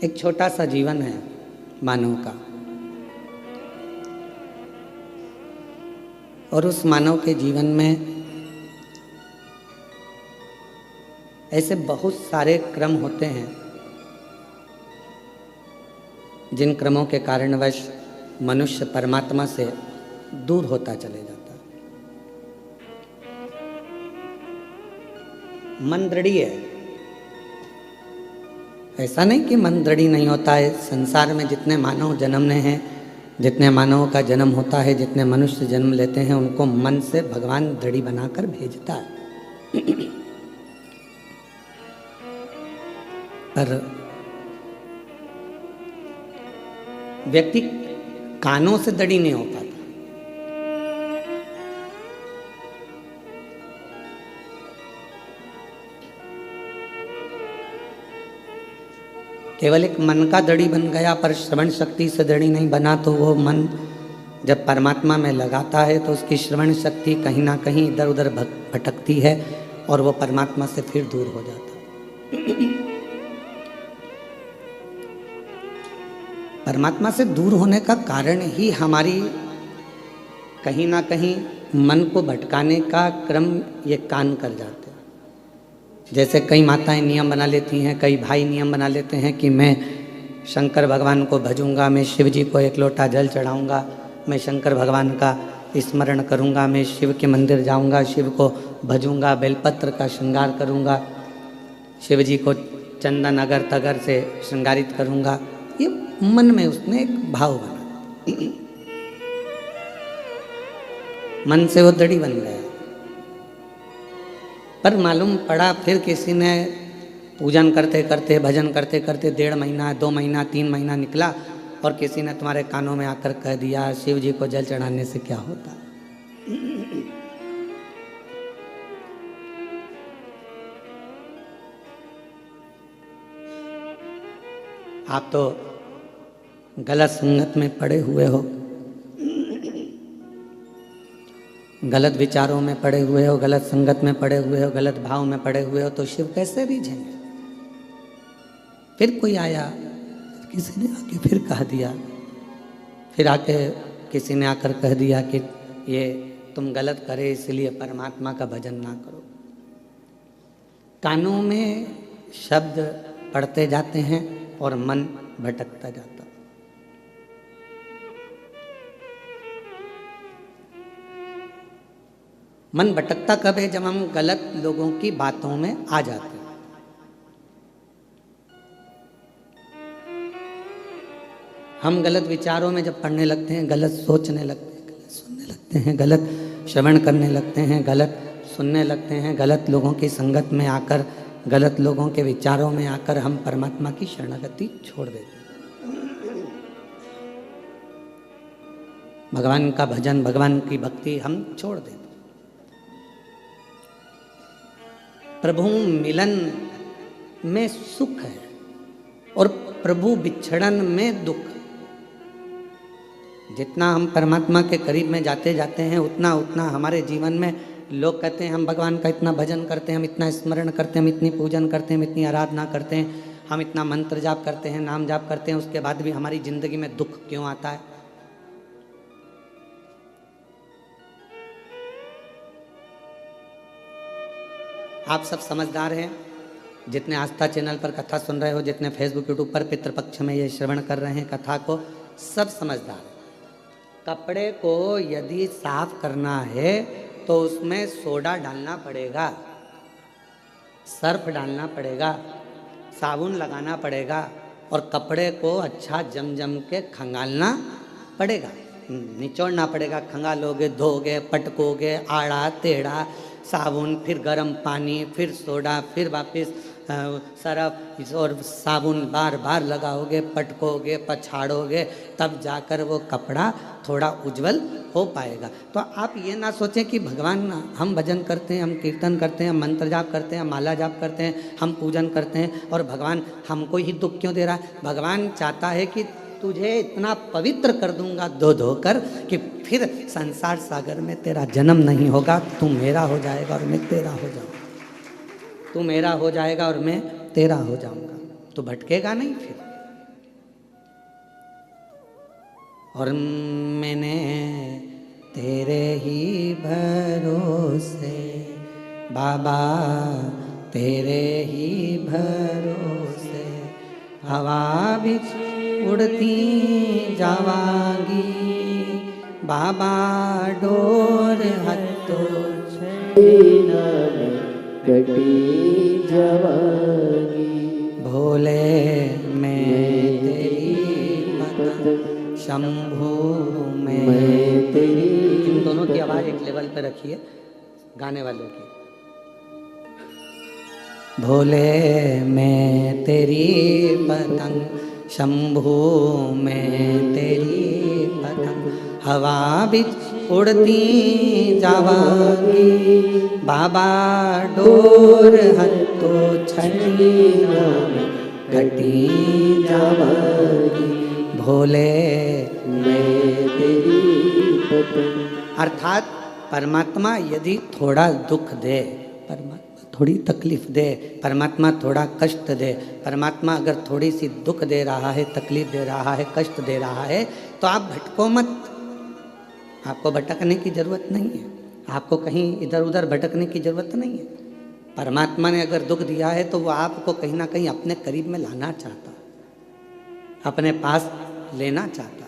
एक छोटा सा जीवन है मानव का, और उस मानव के जीवन में ऐसे बहुत सारे क्रम होते हैं जिन क्रमों के कारणवश मनुष्य परमात्मा से दूर होता चले जाता है। मन दृढ़ी है, ऐसा नहीं कि मन दृढ़ी नहीं होता है। संसार में जितने मानव जन्मने हैं, जितने मानवों का जन्म होता है, जितने मनुष्य जन्म लेते हैं, उनको मन से भगवान दृढ़ी बनाकर भेजता है। पर व्यक्ति कानों से दृढ़ी नहीं हो पाता। केवल एक मन का दृढ़ी बन गया, पर श्रवण शक्ति से दृढ़ी नहीं बना, तो वो मन जब परमात्मा में लगाता है तो उसकी श्रवण शक्ति कहीं ना कहीं इधर उधर भटकती है और वो परमात्मा से फिर दूर हो जाता है। परमात्मा से दूर होने का कारण ही हमारी कहीं ना कहीं मन को भटकाने का क्रम ये कान कर जाते हैं। जैसे कई माताएं नियम बना लेती हैं, कई भाई नियम बना लेते हैं कि मैं शंकर भगवान को भजूंगा, मैं शिव जी को एक लोटा जल चढ़ाऊंगा, मैं शंकर भगवान का स्मरण करूंगा, मैं शिव के मंदिर जाऊंगा, शिव को भजूंगा, बेलपत्र का श्रृंगार करूंगा, शिव जी को चंदन अगर तगर से श्रृंगारित करूंगा। ये मन में उसने एक भाव बना, मन से वो दृढ़ी बन गया। पर मालूम पड़ा फिर किसी ने पूजन करते करते, भजन करते करते 1.5 महीना, 2 महीना, 3 महीना निकला और किसी ने तुम्हारे कानों में आकर कह दिया शिव जी को जल चढ़ाने से क्या होता है। आप तो गलत संगत में पड़े हुए हो, गलत विचारों में पड़े हुए हो, गलत संगत में पड़े हुए हो, गलत भाव में पड़े हुए हो, तो शिव कैसे रीझेंगे। फिर कोई आया, किसी ने आके फिर कह दिया, फिर आके किसी ने आकर कह दिया कि ये तुम गलत करे इसलिए परमात्मा का भजन ना करो। कानों में शब्द पढ़ते जाते हैं और मन भटकता जाता। मन भटकता कब है? जब हम गलत लोगों की बातों में आ जाते हैं। हम गलत विचारों में जब पढ़ने लगते हैं, गलत सोचने लगते हैं, गलत सुनने लगते हैं, गलत श्रवण करने लगते हैं, गलत सुनने लगते हैं, गलत लोगों की संगत में आकर, गलत लोगों के विचारों में आकर हम परमात्मा की शरणागति छोड़ देते हैं। भगवान का भजन, भगवान की भक्ति हम छोड़ देते हैं। प्रभु मिलन में सुख है और प्रभु बिछड़न में दुख। जितना हम परमात्मा के करीब में जाते जाते हैं, उतना उतना हमारे जीवन में लोग कहते हैं हम भगवान का इतना भजन करते हैं, हम इतना स्मरण करते हैं, हम इतनी पूजन करते हैं, हम इतनी आराधना करते हैं, हम इतना मंत्र जाप करते हैं, नाम जाप करते हैं, उसके बाद भी हमारी जिंदगी में दुख क्यों आता है। आप सब समझदार हैं, जितने आस्था चैनल पर कथा सुन रहे हो, जितने फेसबुक यूट्यूब पर पितृपक्ष में ये श्रवण कर रहे हैं कथा को, सब समझदार हैं। कपड़े को यदि साफ करना है तो उसमें सोडा डालना पड़ेगा, सर्फ डालना पड़ेगा, साबुन लगाना पड़ेगा और कपड़े को अच्छा जम जम के खंगालना पड़ेगा, निचोड़ना पड़ेगा। खंगालोगे, धोगे, पटकोगे, आड़ा टेढ़ा, साबुन, फिर गर्म पानी, फिर सोडा, फिर वापस सरफ और साबुन बार बार लगाओगे, पटकोगे, पछाड़ोगे, तब जाकर वो कपड़ा थोड़ा उज्जवल हो पाएगा। तो आप ये ना सोचें कि भगवान, हम भजन करते हैं, हम कीर्तन करते हैं, हम मंत्र जाप करते हैं, हम माला जाप करते हैं, हम पूजन करते हैं और भगवान हमको ही दुख क्यों दे रहा है। भगवान चाहता है कि तुझे इतना पवित्र कर दूंगा धो धोकर कि फिर संसार सागर में तेरा जन्म नहीं होगा, तू मेरा हो जाएगा और मैं तेरा हो जाऊंगा, तू मेरा हो जाएगा और मैं तेरा हो जाऊंगा, तो भटकेगा नहीं फिर। और मैंने तेरे ही भरोसे बाबा, तेरे ही भरोसे हवा बिच उड़ती जावांगी बाबा, डोर हत्तो छेना में कटी जावांगी। भोले मैं तेरी पतंग, शंभू मैं तेरी। इन दोनों की आवाज एक लेवल पे रखिए गाने वालों की। भोले मैं तेरी पतंग, शंभू मैं तेरी पतंग, हवा बिच उड़ती जावांगी बाबा, डोर हत्तो छड़ीना में कटी जावांगी। भोले मैं तेरी पतंग। अर्थात परमात्मा यदि थोड़ा दुख दे, परमात्मा थोड़ी तकलीफ दे, परमात्मा थोड़ा कष्ट दे, परमात्मा अगर थोड़ी सी दुख दे रहा है, तकलीफ दे रहा है, कष्ट दे रहा है, तो आप भटको मत। आपको भटकने की जरूरत नहीं है, आपको कहीं इधर उधर भटकने की जरूरत नहीं है। परमात्मा ने अगर दुख दिया है तो वो आपको कहीं ना कहीं अपने करीब में लाना चाहता, अपने पास लेना चाहता।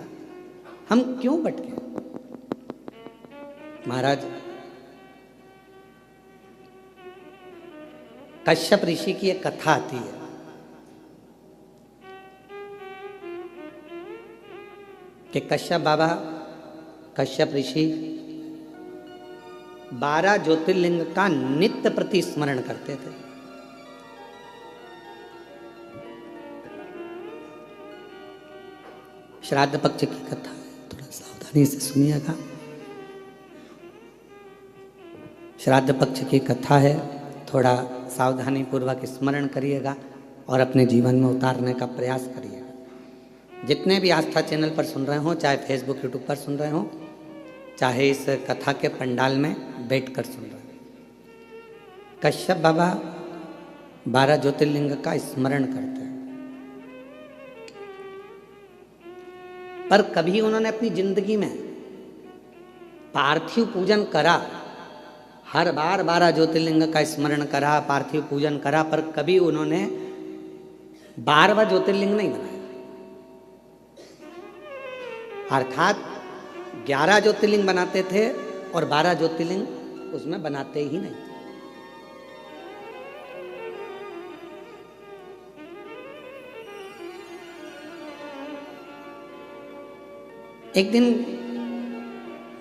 हम क्यों भटके? महाराज कश्यप ऋषि की एक कथा आती है। कि कश्यप बाबा, कश्यप ऋषि 12 ज्योतिर्लिंग का नित्य प्रति स्मरण करते थे। श्राद्ध पक्ष की कथा है, थोड़ा सावधानी से सुनिएगा। श्राद्ध पक्ष की कथा है, थोड़ा सावधानी पूर्वक स्मरण करिएगा और अपने जीवन में उतारने का प्रयास करिएगा। जितने भी आस्था चैनल पर सुन रहे हो, चाहे फेसबुक यूट्यूब पर सुन रहे हो, चाहे इस कथा के पंडाल में बैठकर सुन रहे हो, कश्यप बाबा 12 ज्योतिर्लिंग का स्मरण करते हैं। पर कभी उन्होंने अपनी जिंदगी में पार्थिव पूजन करा, हर बार 12 ज्योतिर्लिंग का स्मरण करा, पार्थिव पूजन करा, पर कभी उन्होंने 12वां ज्योतिर्लिंग नहीं बनाया। अर्थात 11 ज्योतिर्लिंग बनाते थे और 12 ज्योतिर्लिंग उसमें बनाते ही नहीं। एक दिन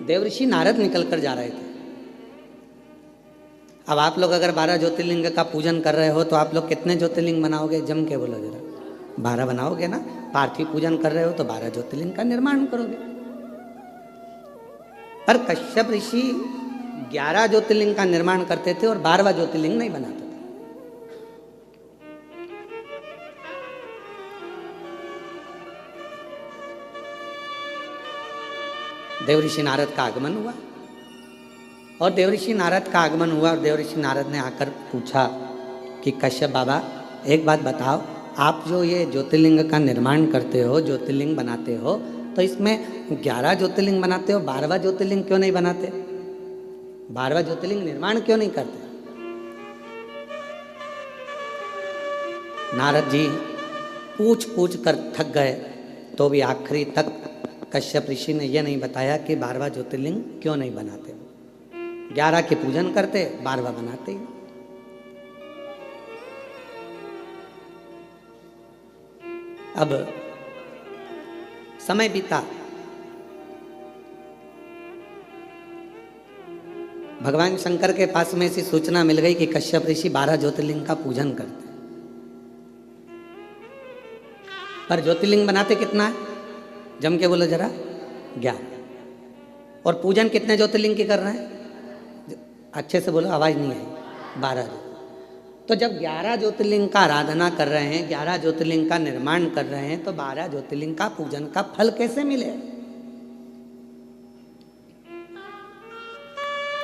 देवऋषि नारद निकल कर जा रहे थे। अब आप लोग अगर 12 ज्योतिर्लिंग का पूजन कर रहे हो तो आप लोग कितने ज्योतिर्लिंग बनाओगे? जम के बोलो जरा। 12 बनाओगे ना? पार्थिव पूजन कर रहे हो तो 12 ज्योतिर्लिंग का निर्माण करोगे। पर कश्यप ऋषि 11 ज्योतिर्लिंग का निर्माण करते थे और 12वां ज्योतिर्लिंग नहीं बनाते थे। देवऋषि नारद का आगमन हुआ और देवऋषि नारद का आगमन हुआ और देवऋषि नारद ने आकर पूछा कि कश्यप बाबा एक बात बताओ, आप जो ये ज्योतिर्लिंग का निर्माण करते हो, ज्योतिर्लिंग बनाते हो, तो इसमें 11 ज्योतिर्लिंग बनाते हो, 12वां ज्योतिर्लिंग क्यों नहीं बनाते? 12वां ज्योतिर्लिंग निर्माण क्यों नहीं करते? नारद जी पूछ पूछ कर थक गए, तो भी आखिरी तक कश्यप ऋषि ने यह नहीं बताया कि 12वां ज्योतिर्लिंग क्यों नहीं बनाते। 11 के पूजन करते, 12वां बनाते ही। अब समय बीता, भगवान शंकर के पास में ऐसी सूचना मिल गई कि कश्यप ऋषि 12 ज्योतिर्लिंग का पूजन करते, पर ज्योतिर्लिंग बनाते कितना है? जम के बोलो जरा। 11। और पूजन कितने ज्योतिर्लिंग की कर रहे हैं? अच्छे से बोलो, आवाज नहीं आई। 12। तो जब 11 ज्योतिर्लिंग का आराधना कर रहे हैं, 11 ज्योतिर्लिंग का निर्माण कर रहे हैं, तो 12 ज्योतिर्लिंग का पूजन का फल कैसे मिले?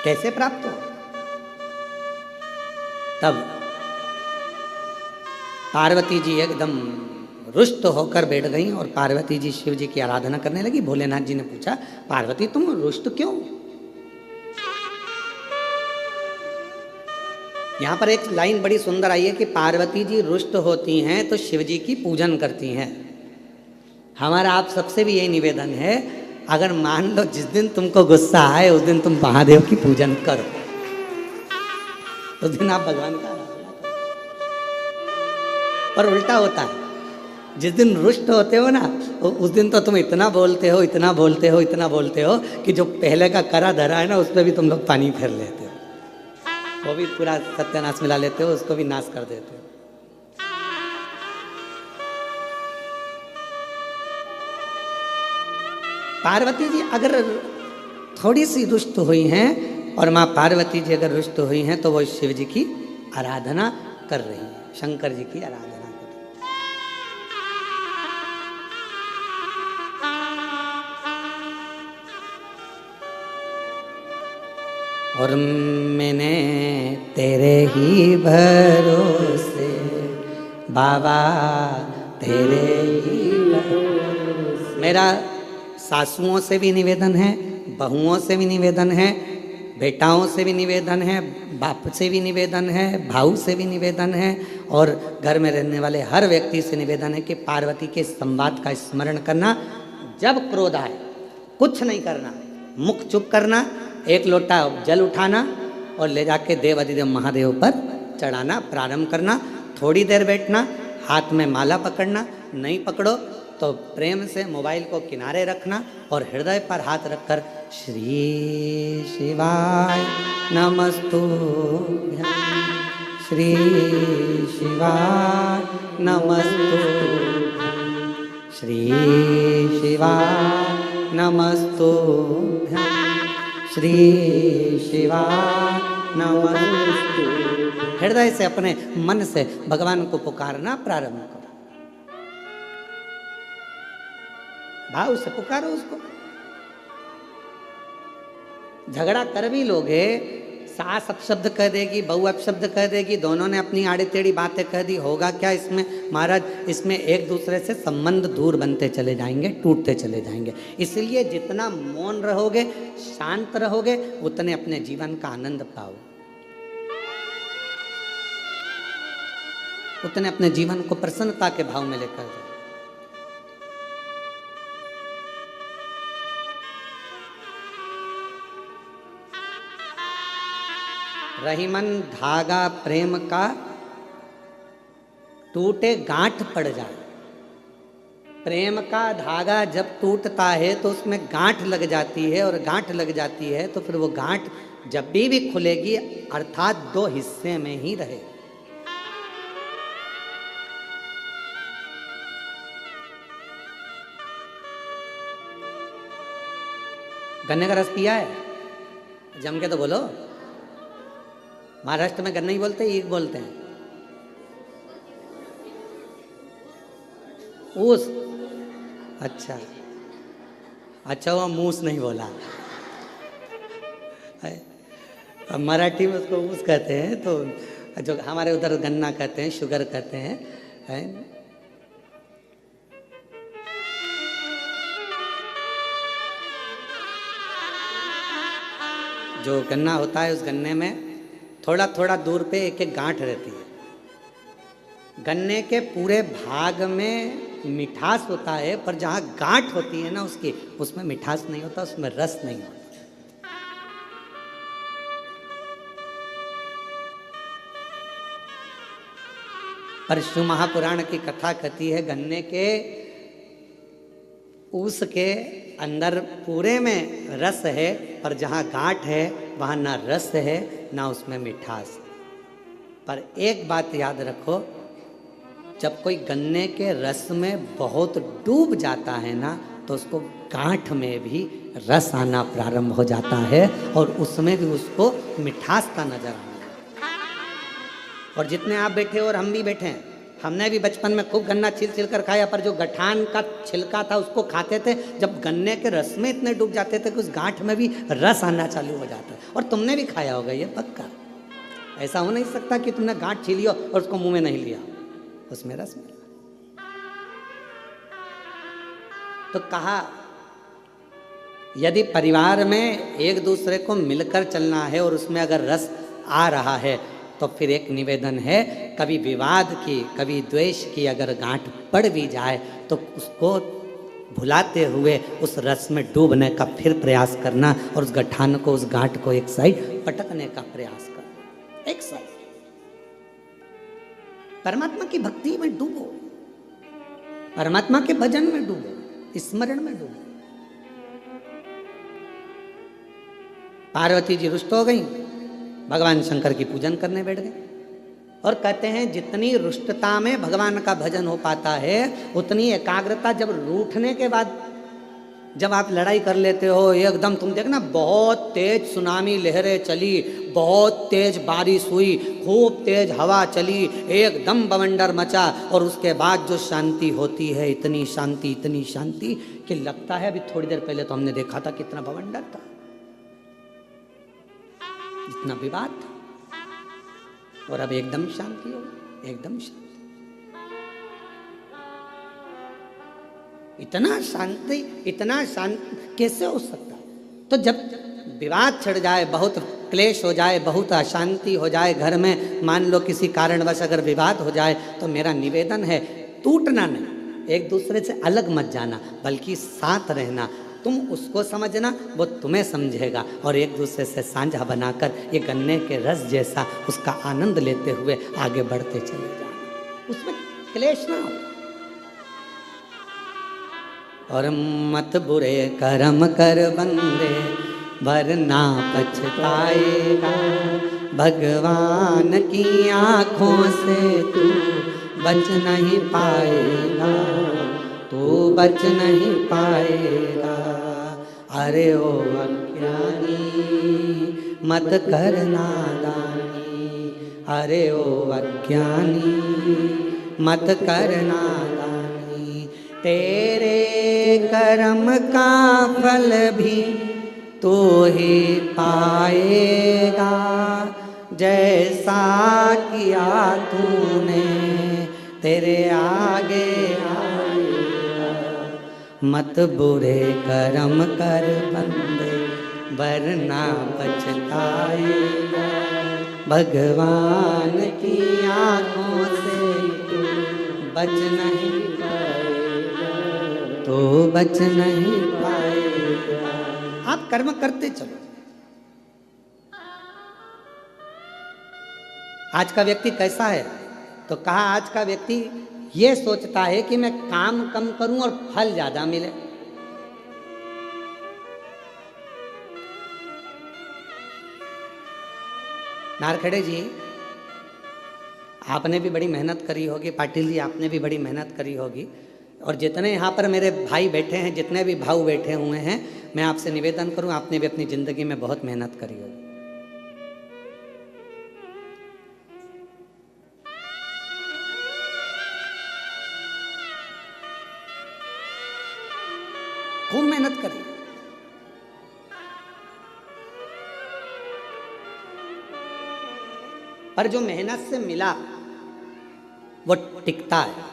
कैसे प्राप्त हो? तब पार्वती जी एकदम रुष्ट होकर बैठ गई और पार्वती जी शिव जी की आराधना करने लगी। भोलेनाथ जी ने पूछा, पार्वती तुम रुष्ट क्यों? यहां पर एक लाइन बड़ी सुंदर आई है कि पार्वती जी रुष्ट होती हैं तो शिव जी की पूजन करती हैं। हमारा आप सबसे भी यही निवेदन है, अगर मान लो जिस दिन तुमको गुस्सा आए उस दिन तुम महादेव की पूजन करो, उस दिन आप भगवान का आराधना करो। पर उल्टा होता है, जिस दिन रुष्ट होते हो ना उस दिन तो तुम इतना बोलते हो, इतना बोलते हो, इतना बोलते हो कि जो पहले का करा धरा है ना उस पर भी तुम लोग पानी फेर लेते हो, वो भी पूरा सत्यानाश मिला लेते हो, उसको भी नाश कर देते हो। पार्वती जी अगर थोड़ी सी रुष्ट हुई हैं और माँ पार्वती जी अगर रुष्ट हुई हैं तो वो शिव जी की आराधना कर रही हैं, शंकर जी की आराधना कर रही हैं। और मैंने तेरे ही भरोसे बाबा तेरे ही भरोसे। मेरा सासुओं से भी निवेदन है, बहुओं से भी निवेदन है, बेटाओं से भी निवेदन है, बाप से भी निवेदन है, भाऊ से भी निवेदन है और घर में रहने वाले हर व्यक्ति से निवेदन है कि पार्वती के संवाद का स्मरण करना। जब क्रोध आए कुछ नहीं करना, मुख चुप करना, एक लोटा जल उठाना और ले जाके देव अधिदेव महादेव पर चढ़ाना प्रारंभ करना। थोड़ी देर बैठना, हाथ में माला पकड़ना, नहीं पकड़ो तो प्रेम से मोबाइल को किनारे रखना और हृदय पर हाथ रखकर श्री शिवाय नमस्तुभ्यं, श्री शिवाय नमस्तुभ्यं, श्री शिवाय नमस्तुभ्यं, श्री शिवाय नमस्तुभ्यं। हृदय से अपने मन से भगवान को पुकारना प्रारंभ करो, भाव से पुकारो उसको। झगड़ा कर भी लोगे, सास अपशब्द कह देगी, बहू अपशब्द कह देगी, दोनों ने अपनी आड़ी टेढ़ी बातें कह दी, होगा क्या इसमें महाराज? इसमें एक दूसरे से संबंध दूर बनते चले जाएंगे, टूटते चले जाएंगे। इसलिए जितना मौन रहोगे, शांत रहोगे, उतने अपने जीवन का आनंद पाओ, उतने अपने जीवन को प्रसन्नता के भाव में लेकर जाओ। रहीमन धागा प्रेम का टूटे गांठ पड़ जाए। प्रेम का धागा जब टूटता है तो उसमें गांठ लग जाती है और गांठ लग जाती है तो फिर वो गांठ जब भी खुलेगी अर्थात दो हिस्से में ही रहे। गन्ने का रस पिया है? जम के तो बोलो। महाराष्ट्र में गन्ना ही बोलते हैं, ईख बोलते हैं? ऊस। अच्छा अच्छा, वो मूस नहीं बोला। अब मराठी में उसको ऊस कहते हैं, तो जो हमारे उधर गन्ना कहते हैं, शुगर कहते हैं, है? जो गन्ना होता है उस गन्ने में थोड़ा थोड़ा दूर पे एक एक गांठ रहती है। गन्ने के पूरे भाग में मिठास होता है, पर जहाँ गांठ होती है ना उसकी, उसमें मिठास नहीं होता, उसमें रस नहीं होता। पर शिव महापुराण की कथा कहती है गन्ने के ऊस के अंदर पूरे में रस है, पर जहाँ गांठ है वहाँ ना रस है ना उसमें मिठास। पर एक बात याद रखो, जब कोई गन्ने के रस में बहुत डूब जाता है ना तो उसको गांठ में भी रस आना प्रारंभ हो जाता है और उसमें भी उसको मिठास का नजर आना। और जितने आप बैठे और हम भी बैठे हैं, हमने भी बचपन में खूब गन्ना छिल छिल कर खाया, पर जो गठान का छिलका था उसको खाते थे, जब गन्ने के रस में इतने डूब जाते थे कि उस गांठ में भी रस आना चालू हो जाता है। और तुमने भी खाया होगा ये पक्का। ऐसा हो नहीं सकता कि तुमने गांठ छीली और उसको मुंह में नहीं लिया, उसमें रस मिला। तो कहा यदि परिवार में एक दूसरे को मिलकर चलना है और उसमें अगर रस आ रहा है तो फिर एक निवेदन है, कभी विवाद की कभी द्वेष की अगर गांठ पड़ भी जाए तो उसको भुलाते हुए उस रस में डूबने का फिर प्रयास करना और उस गठान को, उस गांठ को एक साइड पटकने का प्रयास करना। एक साइड परमात्मा की भक्ति में डूबो, परमात्मा के भजन में डूबो, स्मरण में डूबो। पार्वती जी रुष्ट हो गई, भगवान शंकर की पूजन करने बैठ गए और कहते हैं जितनी रुष्टता में भगवान का भजन हो पाता है उतनी एकाग्रता जब रूठने के बाद जब आप लड़ाई कर लेते हो एकदम, तुम देखना बहुत तेज सुनामी लहरें चली, बहुत तेज बारिश हुई, खूब तेज हवा चली, एकदम बवंडर मचा और उसके बाद जो शांति होती है, इतनी शांति कि लगता है अभी थोड़ी देर पहले तो हमने देखा था कितना बवंडर था, इतना विवाद था, और अब एकदम शांति हो, एकदम शांति। इतना शांत कैसे हो सकता है? तो जब विवाद छिड़ जाए, बहुत क्लेश हो जाए, बहुत अशांति हो जाए घर में, मान लो किसी कारणवश अगर विवाद हो जाए, तो मेरा निवेदन है टूटना नहीं, एक दूसरे से अलग मत जाना, बल्कि साथ रहना। तुम उसको समझना, वो तुम्हें समझेगा, और एक दूसरे से साझा बनाकर ये गन्ने के रस जैसा उसका आनंद लेते हुए आगे बढ़ते चले जाना, उसमें क्लेश ना हो। और मत बुरे कर्म कर बंदे वरना पछताएगा, भगवान की आँखों से तू बच नहीं पाएगा, तू बच नहीं पाएगा। अरे ओ अज्ञानी मत कर नादानी, अरे ओ अज्ञानी मत कर नादानी, तेरे कर्म का फल भी तू ही पाएगा, जैसा किया तूने तेरे आगे आएगा। मत बुरे कर्म कर बंदे वरना पछताएगा, भगवान की आँखों से तू बच नहीं पाएगा, तो बच नहीं पाएगा। आप कर्म करते चलो। आज का व्यक्ति कैसा है? तो कहा आज का व्यक्ति ये सोचता है कि मैं काम कम करूं और फल ज्यादा मिले। नारखेड़े जी, आपने भी बड़ी मेहनत करी होगी, पाटिल जी आपने भी बड़ी मेहनत करी होगी, और जितने यहाँ पर मेरे भाई बैठे हैं, जितने भी भाऊ बैठे हुए हैं, मैं आपसे निवेदन करूं, आपने भी अपनी जिंदगी में बहुत मेहनत करी होगी। खूब मेहनत करी, पर जो मेहनत से मिला वो टिकता है,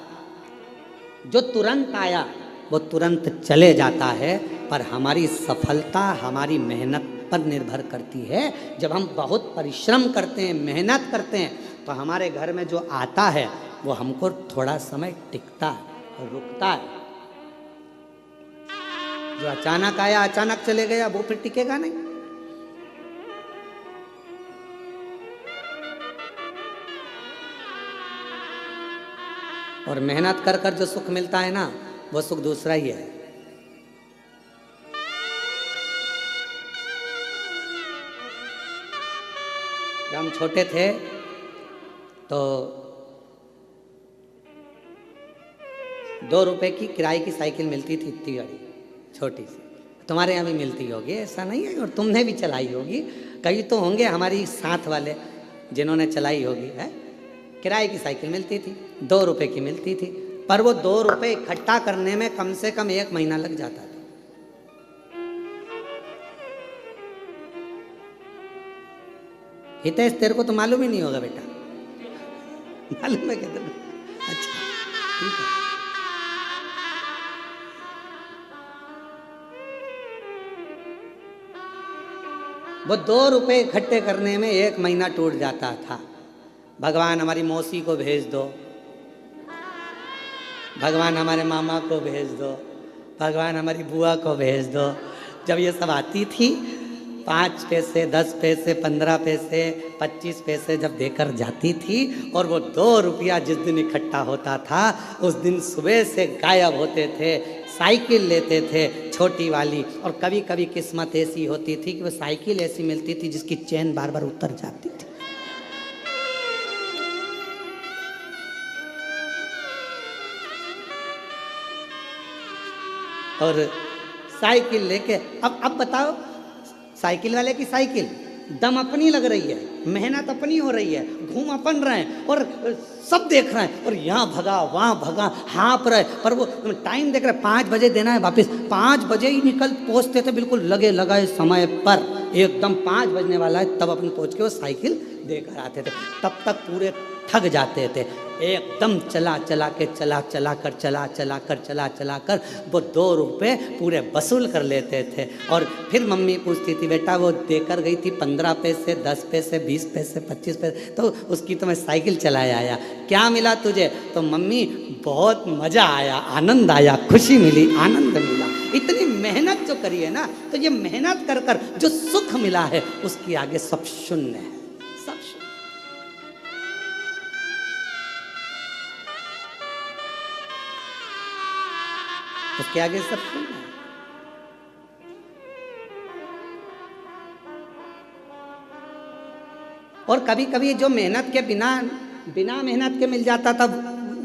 जो तुरंत आया वो तुरंत चले जाता है। पर हमारी सफलता हमारी मेहनत पर निर्भर करती है। जब हम बहुत परिश्रम करते हैं, मेहनत करते हैं, तो हमारे घर में जो आता है वो हमको थोड़ा समय टिकता है, रुकता है। जो अचानक आया अचानक चले गया वो फिर टिकेगा नहीं। और मेहनत कर कर जो सुख मिलता है ना, वो सुख दूसरा ही है। जब हम छोटे थे तो 2 रुपए की किराए की साइकिल मिलती थी, इतनी बड़ी छोटी सी। तुम्हारे यहाँ भी मिलती होगी, ऐसा नहीं है, और तुमने भी चलाई होगी। कई तो होंगे हमारी साथ वाले जिन्होंने चलाई होगी। है किराए की साइकिल मिलती थी, 2 रुपए की मिलती थी, पर वो 2 रुपए इकट्ठा करने में कम से कम 1 महीना लग जाता था। हितेश तेरे को तो मालूम ही नहीं होगा बेटा, मालूम है क्या तुम्हें? अच्छा ठीक है। वो 2 रुपए इकट्ठे करने में 1 महीना टूट जाता था। भगवान हमारी मौसी को भेज दो, भगवान हमारे मामा को भेज दो, भगवान हमारी बुआ को भेज दो। जब ये सब आती थी 5 पैसे, 10 पैसे, 15 पैसे, 25 पैसे जब देकर जाती थी, और वो 2 रुपया जिस दिन इकट्ठा होता था उस दिन सुबह से गायब होते थे। साइकिल लेते थे छोटी वाली, और कभी कभी किस्मत ऐसी होती थी कि वो साइकिल ऐसी मिलती थी जिसकी चेन बार बार उतर जाती थी। और साइकिल लेके अब बताओ, साइकिल वाले की साइकिल दम अपनी लग रही है, मेहनत अपनी हो रही है, घूम अपन रहे हैं और सब देख रहे हैं, और यहाँ भगा वहाँ भगा हाँप रहे, पर वो टाइम देख रहे हैं 5 बजे देना है वापस। 5 बजे ही निकल पहुँचते थे, बिल्कुल लगे लगाए समय पर, एकदम 5 बजने वाला है तब अपन पहुँच के वो साइकिल देकर आते थे। तब तक पूरे थक जाते थे, एकदम चला कर वो 2 रुपए पूरे वसूल कर लेते थे। और फिर मम्मी पूछती थी, बेटा वो देकर गई थी 15 पैसे, 10 पैसे, 20 पैसे, 25 पैसे, तो उसकी तो मैं साइकिल चलाया आया, क्या मिला तुझे? तो मम्मी बहुत मज़ा आया, आनंद आया, खुशी मिली, आनंद मिला। इतनी मेहनत जो करी है ना, तो ये मेहनत कर कर जो सुख मिला है उसके आगे सब शून्य है, सब शून्य। उसके आगे सब शून्य है। और कभी कभी जो मेहनत के बिना मेहनत के मिल जाता था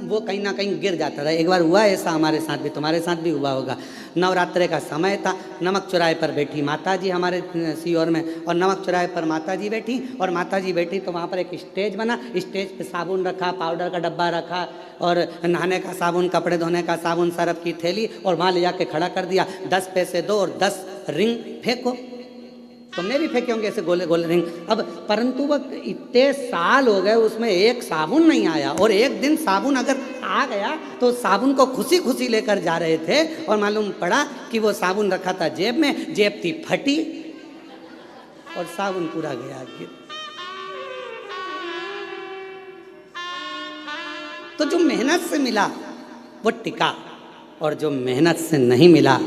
वो कहीं ना कहीं गिर जाता था। एक बार हुआ ऐसा हमारे साथ भी, तुम्हारे साथ भी हुआ होगा। नवरात्रे का समय था, नमक चौराहे पर बैठी माता जी हमारे सीहोर में, और नमक चौराहे पर माता जी बैठी, और माता जी बैठी तो वहाँ पर एक स्टेज बना, स्टेज पे साबुन रखा, पाउडर का डब्बा रखा, और नहाने का साबुन, कपड़े धोने का साबुन, सरफ की थैली, और वहाँ ले जाके खड़ा कर दिया। 10 पैसे दो और 10 रिंग फेंको। तुमने भी फेंके होंगे ऐसे गोले गोले रिंग। अब परंतु वो इतने साल हो गए उसमें एक साबुन नहीं आया, और एक दिन साबुन अगर आ गया तो साबुन को खुशी खुशी लेकर जा रहे थे, और मालूम पड़ा कि वो साबुन रखा था जेब में, जेब थी फटी और साबुन पूरा गया गिर। तो जो मेहनत से मिला वो टिका, और जो मेहनत से नहीं मिला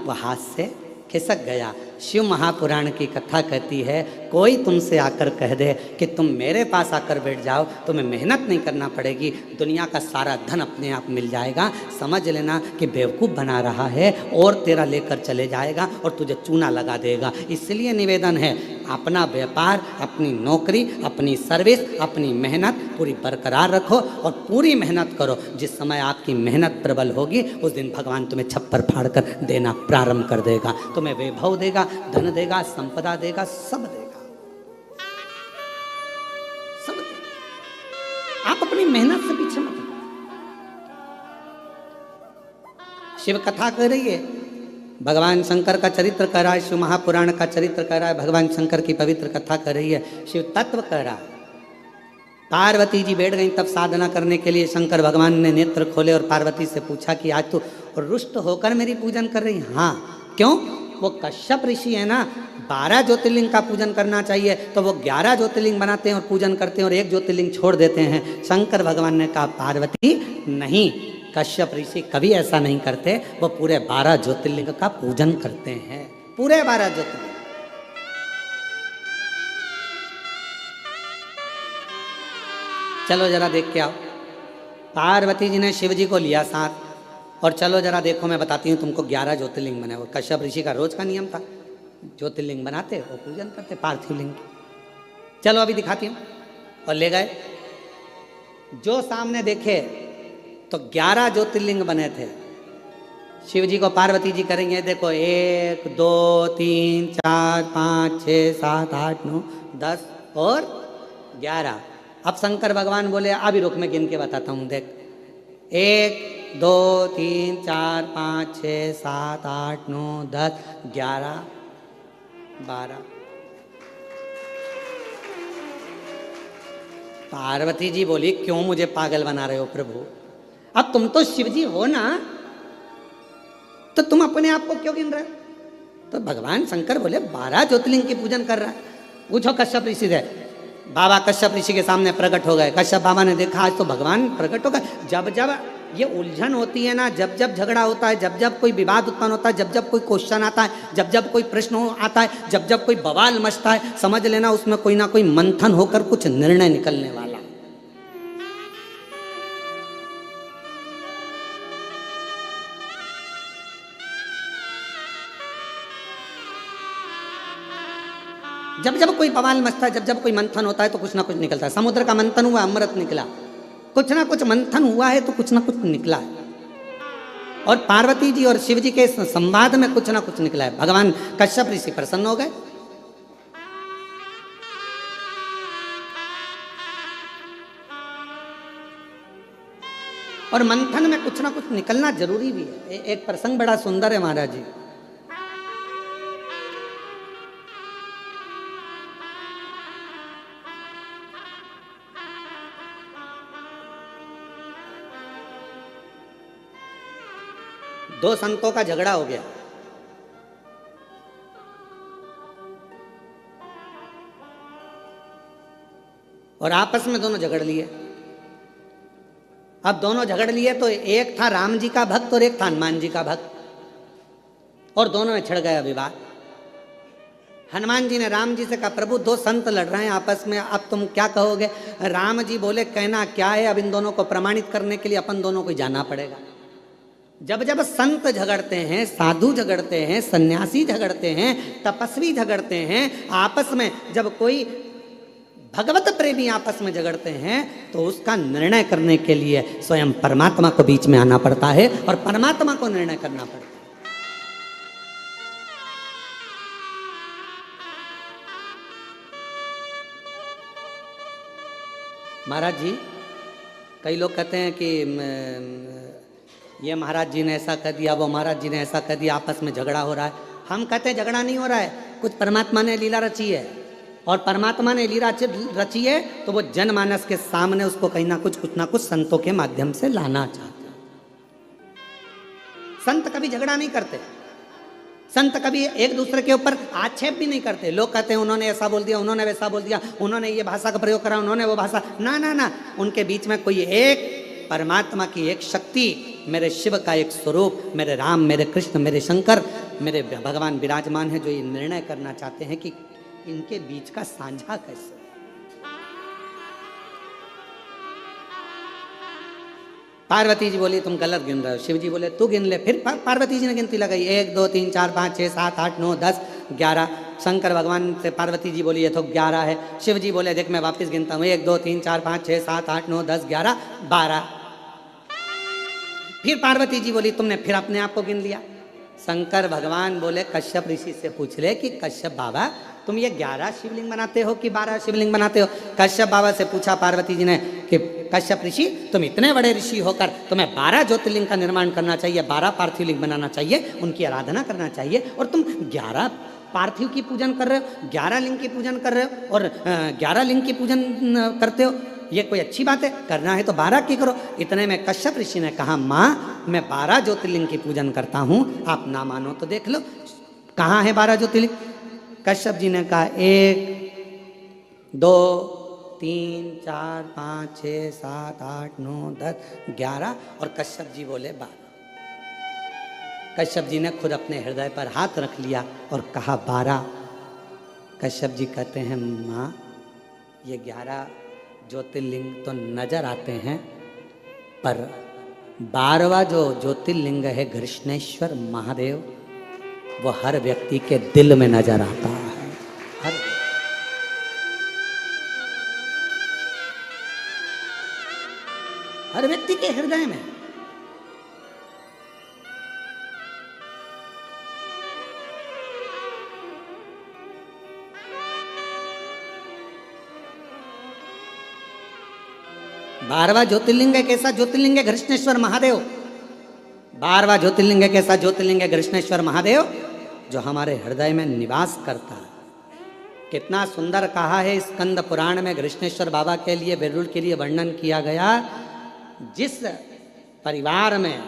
वो हाथ से खिसक गया। शिव महापुराण की कथा कहती है, कोई तुमसे आकर कह दे कि तुम मेरे पास आकर बैठ जाओ, तुम्हें मेहनत नहीं करना पड़ेगी, दुनिया का सारा धन अपने आप मिल जाएगा, समझ लेना कि बेवकूफ़ बना रहा है और तेरा लेकर चले जाएगा और तुझे चूना लगा देगा। इसलिए निवेदन है, अपना व्यापार, अपनी नौकरी, अपनी सर्विस, अपनी मेहनत पूरी बरकरार रखो और पूरी मेहनत करो। जिस समय आपकी मेहनत प्रबल होगी उस दिन भगवान तुम्हें छप्पर फाड़ कर देना प्रारंभ कर देगा, तुम्हें वैभव देगा, धन देगा, संपदा देगा, सब देगा, सब देगा। आप अपनी मेहनत से पीछे मत। शिव कथा कह रही है, भगवान शंकर का चरित्र कह रहा है, शिव महापुराण का चरित्र कह रहा है, भगवान शंकर की पवित्र कथा कर रही है, शिव तत्व कह रहा है। पार्वती जी बैठ गई तब साधना करने के लिए, शंकर भगवान ने नेत्र खोले और पार्वती से पूछा कि आज तू रुष्ट होकर मेरी पूजन कर रही? हाँ। क्यों? वो कश्यप ऋषि है ना, 12 ज्योतिर्लिंग का पूजन करना चाहिए, तो वो 11 ज्योतिर्लिंग बनाते हैं और पूजन करते हैं, और 1 ज्योतिर्लिंग छोड़ देते हैं। शंकर भगवान ने कहा, पार्वती नहीं, कश्यप ऋषि कभी ऐसा नहीं करते, वो पूरे 12 ज्योतिर्लिंग का पूजन करते हैं, पूरे 12 ज्योतिर्लिंग। चलो जरा देख के आओ। पार्वती जी ने शिव जी को लिया साथ, और चलो जरा देखो, मैं बताती हूँ तुमको 11 ज्योतिर्लिंग बने। वो कश्यप ऋषि का रोज का नियम था, ज्योतिर्लिंग बनाते और पूजन करते पार्थिव लिंग। चलो अभी दिखाती हूँ। और ले गए, जो सामने देखे तो 11 ज्योतिर्लिंग बने थे। शिव जी को पार्वती जी करेंगे, देखो 1 2 3 4 5 6 7 8 9 10 और 11। अब शंकर भगवान बोले, अभी रुक, मैं गिन के बताता हूँ, देख 1 2 3 4 5 6 7 8 9 10 11 12। पार्वती जी बोली, क्यों मुझे पागल बना रहे हो प्रभु? अब तुम तो शिव जी हो ना, तो तुम अपने आप को क्यों गिन रहे हो? तो भगवान शंकर बोले 12 ज्योतिर्लिंग की पूजन कर रहा है। पूछो कश्यप ऋषि से, बाबा कश्यप ऋषि के सामने प्रकट हो गए। कश्यप बाबा ने देखा आज तो भगवान प्रकट हो गए। जब जब ये उलझन होती है ना, जब जब झगड़ा होता है, जब जब कोई विवाद उत्पन्न होता है, जब जब कोई क्वेश्चन आता है, जब जब कोई प्रश्न आता है, जब जब कोई बवाल मचता है, समझ लेना उसमें कोई ना कोई मंथन होकर कुछ निर्णय निकलने वाला। जब जब कोई बवाल मचता है, जब जब कोई मंथन होता है तो कुछ ना कुछ निकलता है। समुद्र का मंथन हुआ, अमृत निकला। कुछ ना कुछ मंथन हुआ है तो कुछ ना कुछ निकला है। और पार्वती जी और शिव जी के संवाद में कुछ ना कुछ निकला है। भगवान कश्यप ऋषि प्रसन्न हो गए। और मंथन में कुछ ना कुछ निकलना जरूरी भी है। एक प्रसंग बड़ा सुंदर है महाराज जी। दो संतों का झगड़ा हो गया। और आपस में दोनों झगड़ लिए। अब दोनों झगड़ लिए तो एक था राम जी का भक्त और एक था हनुमान जी का भक्त, और दोनों में छिड़ गया विवाद। हनुमान जी ने राम जी से कहा, प्रभु दो संत लड़ रहे हैं आपस में, अब तुम क्या कहोगे? राम जी बोले, कहना क्या है, अब इन दोनों को प्रमाणित करने के लिए अपन दोनों को जाना पड़ेगा। जब जब संत झगड़ते हैं, साधु झगड़ते हैं, सन्यासी झगड़ते हैं, तपस्वी झगड़ते हैं, आपस में जब कोई भगवत प्रेमी आपस में झगड़ते हैं तो उसका निर्णय करने के लिए स्वयं परमात्मा को बीच में आना पड़ता है और परमात्मा को निर्णय करना पड़ता है। महाराज जी, कई लोग कहते हैं कि ये महाराज जी ने ऐसा कर दिया, वो महाराज जी ने ऐसा कर दिया, आपस में झगड़ा हो रहा है। हम कहते हैं झगड़ा नहीं हो रहा है, कुछ परमात्मा ने लीला रची है, और परमात्मा ने लीला रची है तो वो जनमानस के सामने उसको कहीं ना कुछ संतों के माध्यम से लाना चाहते हैं। संत कभी झगड़ा नहीं करते, संत कभी एक दूसरे के ऊपर आक्षेप भी नहीं करते। लोग कहते हैं उन्होंने ऐसा बोल दिया, उन्होंने वैसा बोल दिया, उन्होंने ये भाषा का प्रयोग करा, उन्होंने वो भाषा, ना ना ना, उनके बीच में कोई एक परमात्मा की एक शक्ति, मेरे शिव का एक स्वरूप, मेरे राम, मेरे कृष्ण, मेरे शंकर, मेरे भगवान विराजमान है, जो ये निर्णय करना चाहते हैं कि इनके बीच का साझा कैसे। पार्वती जी बोली तुम गलत गिन रहे हो। शिव जी बोले तू गिन ले। फिर पार्वती जी ने गिनती लगाई, 1 2 3 4 5 6 7 8 9 10 11। शंकर भगवान से पार्वती जी बोली ये तो 11 है। शिव जी बोले देख मैं वापस गिनता हूँ, 1 2 3 4 5 6 7 8 9 10 11 12। फिर पार्वती जी बोली तुमने फिर अपने आप को गिन लिया। शंकर भगवान बोले कश्यप ऋषि से पूछ ले कि कश्यप बाबा तुम ये 11 शिवलिंग बनाते हो कि 12 शिवलिंग बनाते हो? कश्यप बाबा से पूछा पार्वती जी ने कि कश्यप ऋषि तुम इतने बड़े ऋषि होकर तुम्हें 12 ज्योतिर्लिंग का निर्माण करना चाहिए, 12 पार्थिव लिंग बनाना चाहिए, उनकी आराधना करना चाहिए, और तुम 11 पार्थिव की पूजन कर रहे हो, 11 लिंग की पूजन कर रहे हो और 11 लिंग की पूजन करते हो, ये कोई अच्छी बात है? करना है तो 12 की करो। इतने में कश्यप ऋषि ने कहा माँ मैं 12 ज्योतिर्लिंग की पूजन करता हूँ, आप ना मानो तो देख लो कहाँ है 12 ज्योतिर्लिंग। कश्यप जी ने कहा 1 2 3 4 5 6 7 8 9 10 11 और कश्यप जी बोले 12। कश्यप जी ने खुद अपने हृदय पर हाथ रख लिया और कहा 12। कश्यप जी कहते हैं माँ ये 11 ज्योतिर्लिंग तो नजर आते हैं, पर 12वां जो ज्योतिर्लिंग है घृष्णेश्वर महादेव, वो हर व्यक्ति के दिल में नजर आता है। हर व्यक्ति के हृदय में। बारहवां ज्योतिर्लिंग एक ऐसा ज्योतिर्लिंग है घृष्णेश्वर महादेव। 12वां ज्योतिर्लिंग एक ऐसा ज्योतिर्लिंग है घृष्णेश्वर महादेव जो हमारे हृदय में निवास करता है। कितना सुंदर कहा है स्कंद पुराण में घृष्णेश्वर बाबा के लिए, बेरुल के लिए वर्णन किया गया। जिस परिवार में,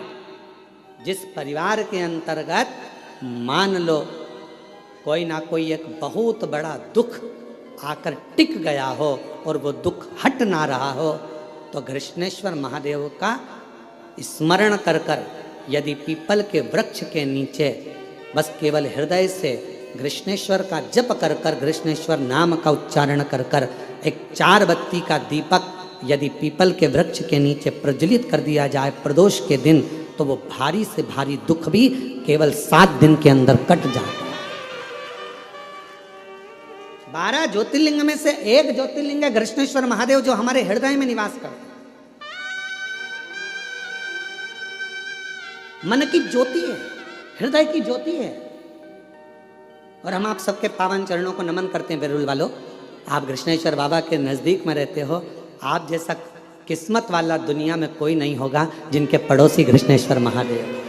जिस परिवार के अंतर्गत मान लो कोई ना कोई एक बहुत बड़ा दुख आकर टिक गया हो और वो दुख हट ना रहा हो, तो कृष्णेश्वर महादेव का स्मरण कर कर यदि पीपल के वृक्ष के नीचे बस केवल हृदय से कृष्णेश्वर का जप कर कर, कृष्णेश्वर नाम का उच्चारण कर कर एक 4 बत्ती का दीपक यदि पीपल के वृक्ष के नीचे प्रज्वलित कर दिया जाए प्रदोष के दिन, तो वो भारी से भारी दुख भी केवल 7 दिन के अंदर कट जाता है। 12 ज्योतिर्लिंग में से एक ज्योतिर्लिंग है कृष्णेश्वर महादेव, जो हमारे हृदय में निवास करते हैं। मन की ज्योति है, हृदय की ज्योति है। और हम आप सबके पावन चरणों को नमन करते हैं। बेरुल वालों, आप कृष्णेश्वर बाबा के नजदीक में रहते हो, आप जैसा किस्मत वाला दुनिया में कोई नहीं होगा जिनके पड़ोसी कृष्णेश्वर महादेव।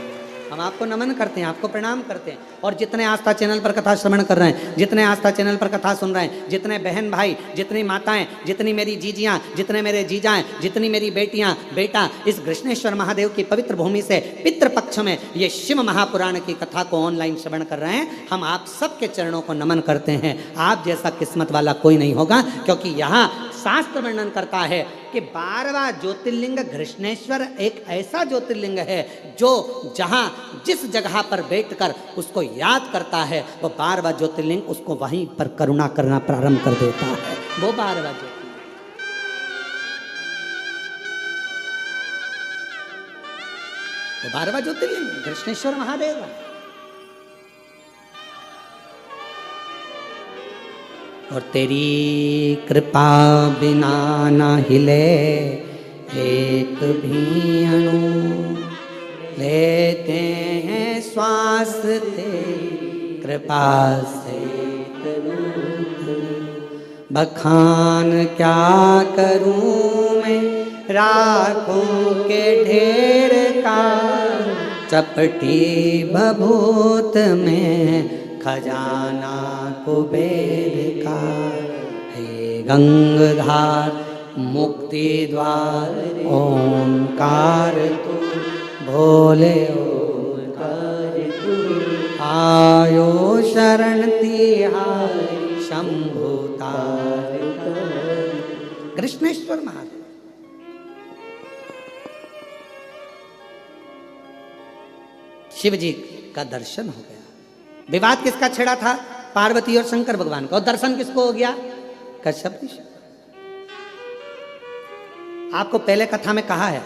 हम आपको नमन करते हैं, आपको प्रणाम करते हैं। और जितने आस्था चैनल पर कथा श्रवण कर रहे हैं, जितने आस्था चैनल पर कथा सुन रहे हैं, जितने बहन भाई, जितनी माताएं, जितनी मेरी जीजियां, जितने मेरे जीजाएं, जितनी मेरी बेटियां बेटा इस कृष्णेश्वर महादेव की पवित्र भूमि से पितृपक्ष में ये शिव महापुराण की कथा को ऑनलाइन श्रवण कर रहे हैं, हम आप सबके चरणों को नमन करते हैं। आप जैसा किस्मत वाला कोई नहीं होगा, क्योंकि यहाँ शास्त्र वर्णन करता है कि 12वां ज्योतिर्लिंग कृष्णेश्वर एक ऐसा ज्योतिर्लिंग है जो जहां जिस जगह पर बैठकर उसको याद करता है, वो 12वां ज्योतिर्लिंग उसको वहीं पर करुणा करना प्रारंभ कर देता है। वो 12वां ज्योतिर्लिंग, वो 12वां ज्योतिर्लिंग कृष्णेश्वर महादेव। और तेरी कृपा बिना न हिले एक भी अणु, लेते हैं श्वास तेरी कृपा से बखान क्या करूं मैं राखों के ढेर का, चपटी भभूत में खजाना कुबेर का। हे गंगाधार मुक्ति द्वार ओंकार तू, भोले ओंकार तू, आयो शरण तिहारी शंभुतार। कृष्णेश्वर महादेव शिव जी का दर्शन हो गया। विवाद किसका छेड़ा था? पार्वती और शंकर भगवान का। और दर्शन किसको हो गया? कश्यप ऋषि। आपको पहले कथा में कहा है,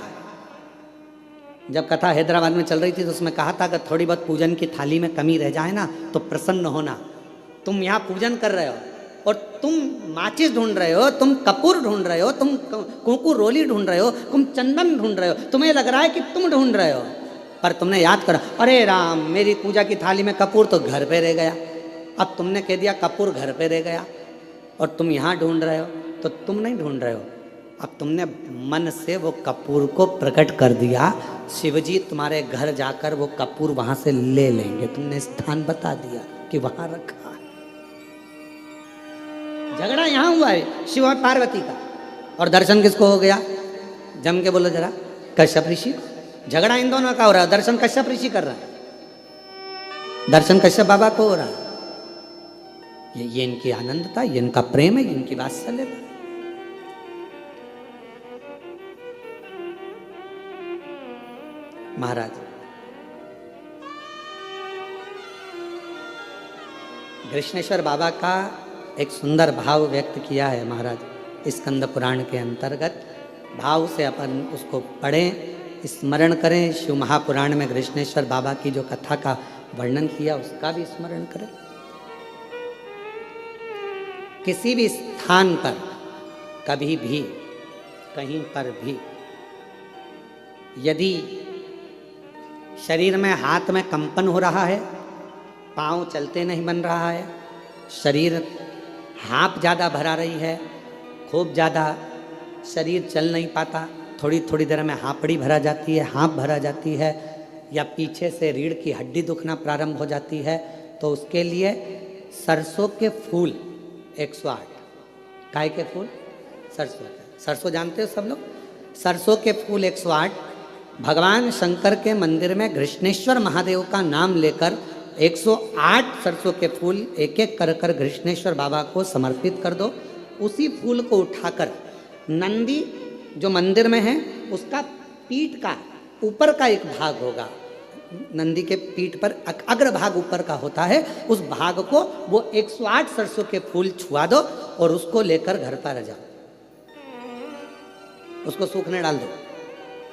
जब कथा हैदराबाद में चल रही थी तो उसमें कहा था कि थोड़ी बहुत पूजन की थाली में कमी रह जाए ना तो प्रसन्न होना। तुम यहाँ पूजन कर रहे हो और तुम माचिस ढूंढ रहे हो, तुम कपूर ढूंढ रहे हो, तुम कुंकू रोली ढूंढ रहे हो, तुम चंदन ढूंढ रहे हो, तुम्हें लग रहा है कि तुम ढूंढ रहे हो, पर तुमने याद करा, अरे राम मेरी पूजा की थाली में कपूर तो घर पे रह गया। अब तुमने कह दिया कपूर घर पे रह गया और तुम यहाँ ढूंढ रहे हो, तो तुम नहीं ढूंढ रहे हो, अब तुमने मन से वो कपूर को प्रकट कर दिया। शिवजी तुम्हारे घर जाकर वो कपूर वहां से ले लेंगे। तुमने स्थान बता दिया कि वहां रखा है। झगड़ा यहां हुआ है शिव और पार्वती का, और दर्शन किसको हो गया? जम के बोलो जरा, कश्यप ऋषि। झगड़ा इन दोनों का हो रहा है, दर्शन कश्यप ऋषि कर रहा है, दर्शन कश्यप बाबा को हो रहा है। ये इनकी आनंदता, ये इनका प्रेम है, इनकी वात्सल्यता। महाराज कृष्णेश्वर बाबा का एक सुंदर भाव व्यक्त किया है महाराज स्कंद पुराण के अंतर्गत। भाव से अपन उसको पढ़ें, स्मरण करें। शिव महापुराण में कृष्णेश्वर बाबा की जो कथा का वर्णन किया उसका भी स्मरण करें। किसी भी स्थान पर कभी भी कहीं पर भी यदि शरीर में हाथ में कंपन हो रहा है, पांव चलते नहीं बन रहा है, शरीर हाँप ज़्यादा भरा रही है, खूब ज़्यादा शरीर चल नहीं पाता, थोड़ी थोड़ी देर में हाँपड़ी भरा जाती है, हाँप भरा जाती है, या पीछे से रीढ़ की हड्डी दुखना प्रारंभ हो जाती है, तो उसके लिए सरसों के फूल 108। काय के फूल? सरसों के। सरसों जानते हो सब लोग? सरसों के फूल 108 भगवान शंकर के मंदिर में कृष्णेश्वर महादेव का नाम लेकर 108 सरसों के फूल एक एक कर घृष्णेश्वर बाबा को समर्पित कर दो। उसी फूल को उठाकर नंदी जो मंदिर में है उसका पीठ का ऊपर का एक भाग होगा, नंदी के पीठ पर अग्र भाग ऊपर का होता है, उस भाग को वो 108 सरसों के फूल छुआ दो और उसको लेकर घर पर जाओ, उसको सूखने डाल दो।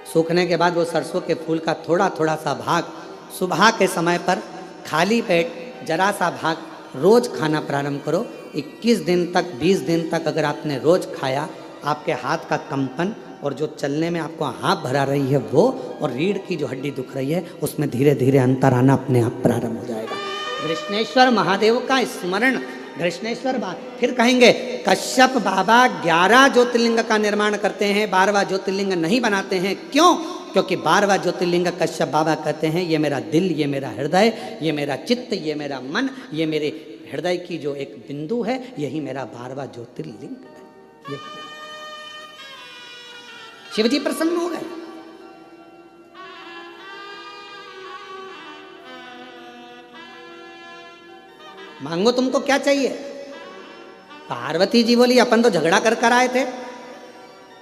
सूखने के बाद वो सरसों के फूल का थोड़ा थोड़ा सा भाग सुबह के समय पर खाली पेट जरा सा भाग रोज खाना प्रारंभ करो। 21 दिन तक 20 दिन तक अगर आपने रोज खाया, आपके हाथ का कंपन और जो चलने में आपको हाँफ भरा रही है वो, और रीढ़ की जो हड्डी दुख रही है उसमें धीरे धीरे अंतर आना अपने आप प्रारंभ हो जाएगा। कृष्णेश्वर महादेव का स्मरण, कृष्णेश्वर फिर कहेंगे कश्यप बाबा 11 ज्योतिर्लिंग का निर्माण करते हैं, 12वां ज्योतिर्लिंग नहीं बनाते हैं। क्यों? क्योंकि 12वां ज्योतिर्लिंग कश्यप बाबा कहते हैं ये मेरा दिल, ये मेरा हृदय, ये मेरा चित्त, ये मेरा मन, ये मेरे हृदय की जो एक बिंदु है, यही मेरा 12वां ज्योतिर्लिंग है। शिवजी प्रसन्न हो गए। मांगो तुमको क्या चाहिए। पार्वती जी बोली अपन तो झगड़ा कर आए थे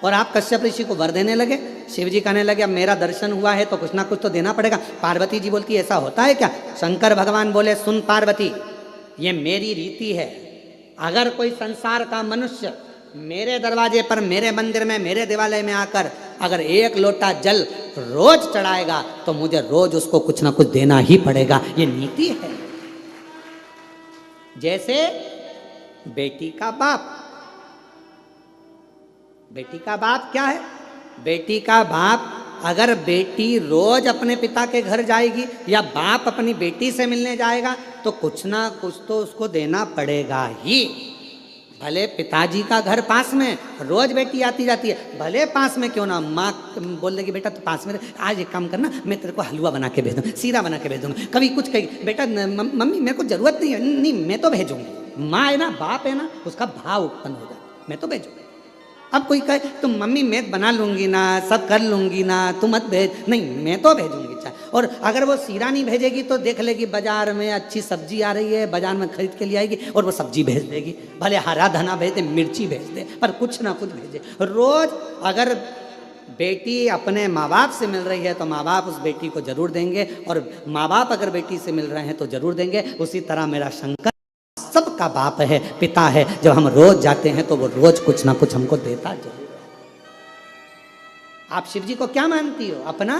और आप कश्यप ऋषि को वर देने लगे। शिव जी कहने लगे अब मेरा दर्शन हुआ है तो कुछ ना कुछ तो देना पड़ेगा। पार्वती जी बोलती ऐसा होता है क्या? शंकर भगवान बोले सुन पार्वती, ये मेरी रीति है, अगर कोई संसार का मनुष्य मेरे दरवाजे पर, मेरे मंदिर में, मेरे देवालय में आकर अगर 1 लोटा जल रोज चढ़ाएगा तो मुझे रोज उसको कुछ ना कुछ देना ही पड़ेगा, ये नीति है। जैसे बेटी का बाप, बेटी का बाप क्या है? बेटी का बाप अगर बेटी रोज अपने पिता के घर जाएगी या बाप अपनी बेटी से मिलने जाएगा तो कुछ ना कुछ तो उसको देना पड़ेगा ही। भले पिताजी का घर पास में, रोज बेटी आती जाती है, भले पास में क्यों ना, माँ बोल देगी बेटा तो पास में, आज एक काम करना मैं तेरे को हलवा बना के भेज दूँ, सीरा बना के भेज दूँगा। कभी कुछ कही बेटा मम्मी मेरे को जरूरत नहीं है, नहीं मैं तो भेजूंगी। माँ है ना, बाप है ना, उसका भाव उत्पन्न हो जाए, मैं तो भेजूंगी। अब कोई कहे तुम मम्मी मैं बना लूंगी ना, सब कर लूंगी ना, तुम मत भेज, नहीं मैं तो भेजूंगी चाहे। और अगर वो सीरा नहीं भेजेगी तो देख लेगी बाजार में अच्छी सब्जी आ रही है, बाजार में खरीद के ले आएगी और वो सब्जी भेज देगी। भले हरा धना भेज दे, मिर्ची भेज दे, पर कुछ ना कुछ भेजे। रोज अगर बेटी अपने माँ बाप से मिल रही है तो माँ बाप उस बेटी को जरूर देंगे, और माँ बाप अगर बेटी से मिल रहे हैं तो जरूर देंगे। उसी तरह मेरा शंकर सबका बाप है, पिता है। जब हम रोज जाते हैं तो वो रोज कुछ ना कुछ हमको देता जरूर। आप शिव जी को क्या मानती हो? अपना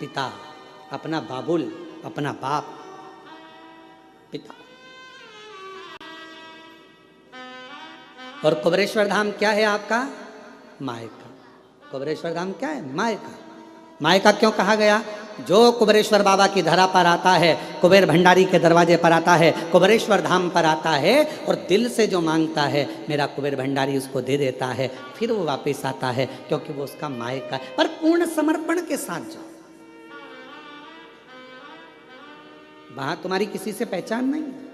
पिता, अपना बाबुल, अपना बाप, पिता। और कुबेरेश्वर धाम क्या है आपका? मायका। कुबेरेश्वर धाम क्या है? मायका। मायका क्यों कहा गया? जो कुबेरेश्वर बाबा की धरा पर आता है, कुबेर भंडारी के दरवाजे पर आता है, कुबेरेश्वर धाम पर आता है और दिल से जो मांगता है मेरा कुबेर भंडारी उसको दे देता है, फिर वो वापस आता है, क्योंकि वो उसका मायका है। पर पूर्ण समर्पण के साथ जाओ, वहां तुम्हारी किसी से पहचान नहीं है।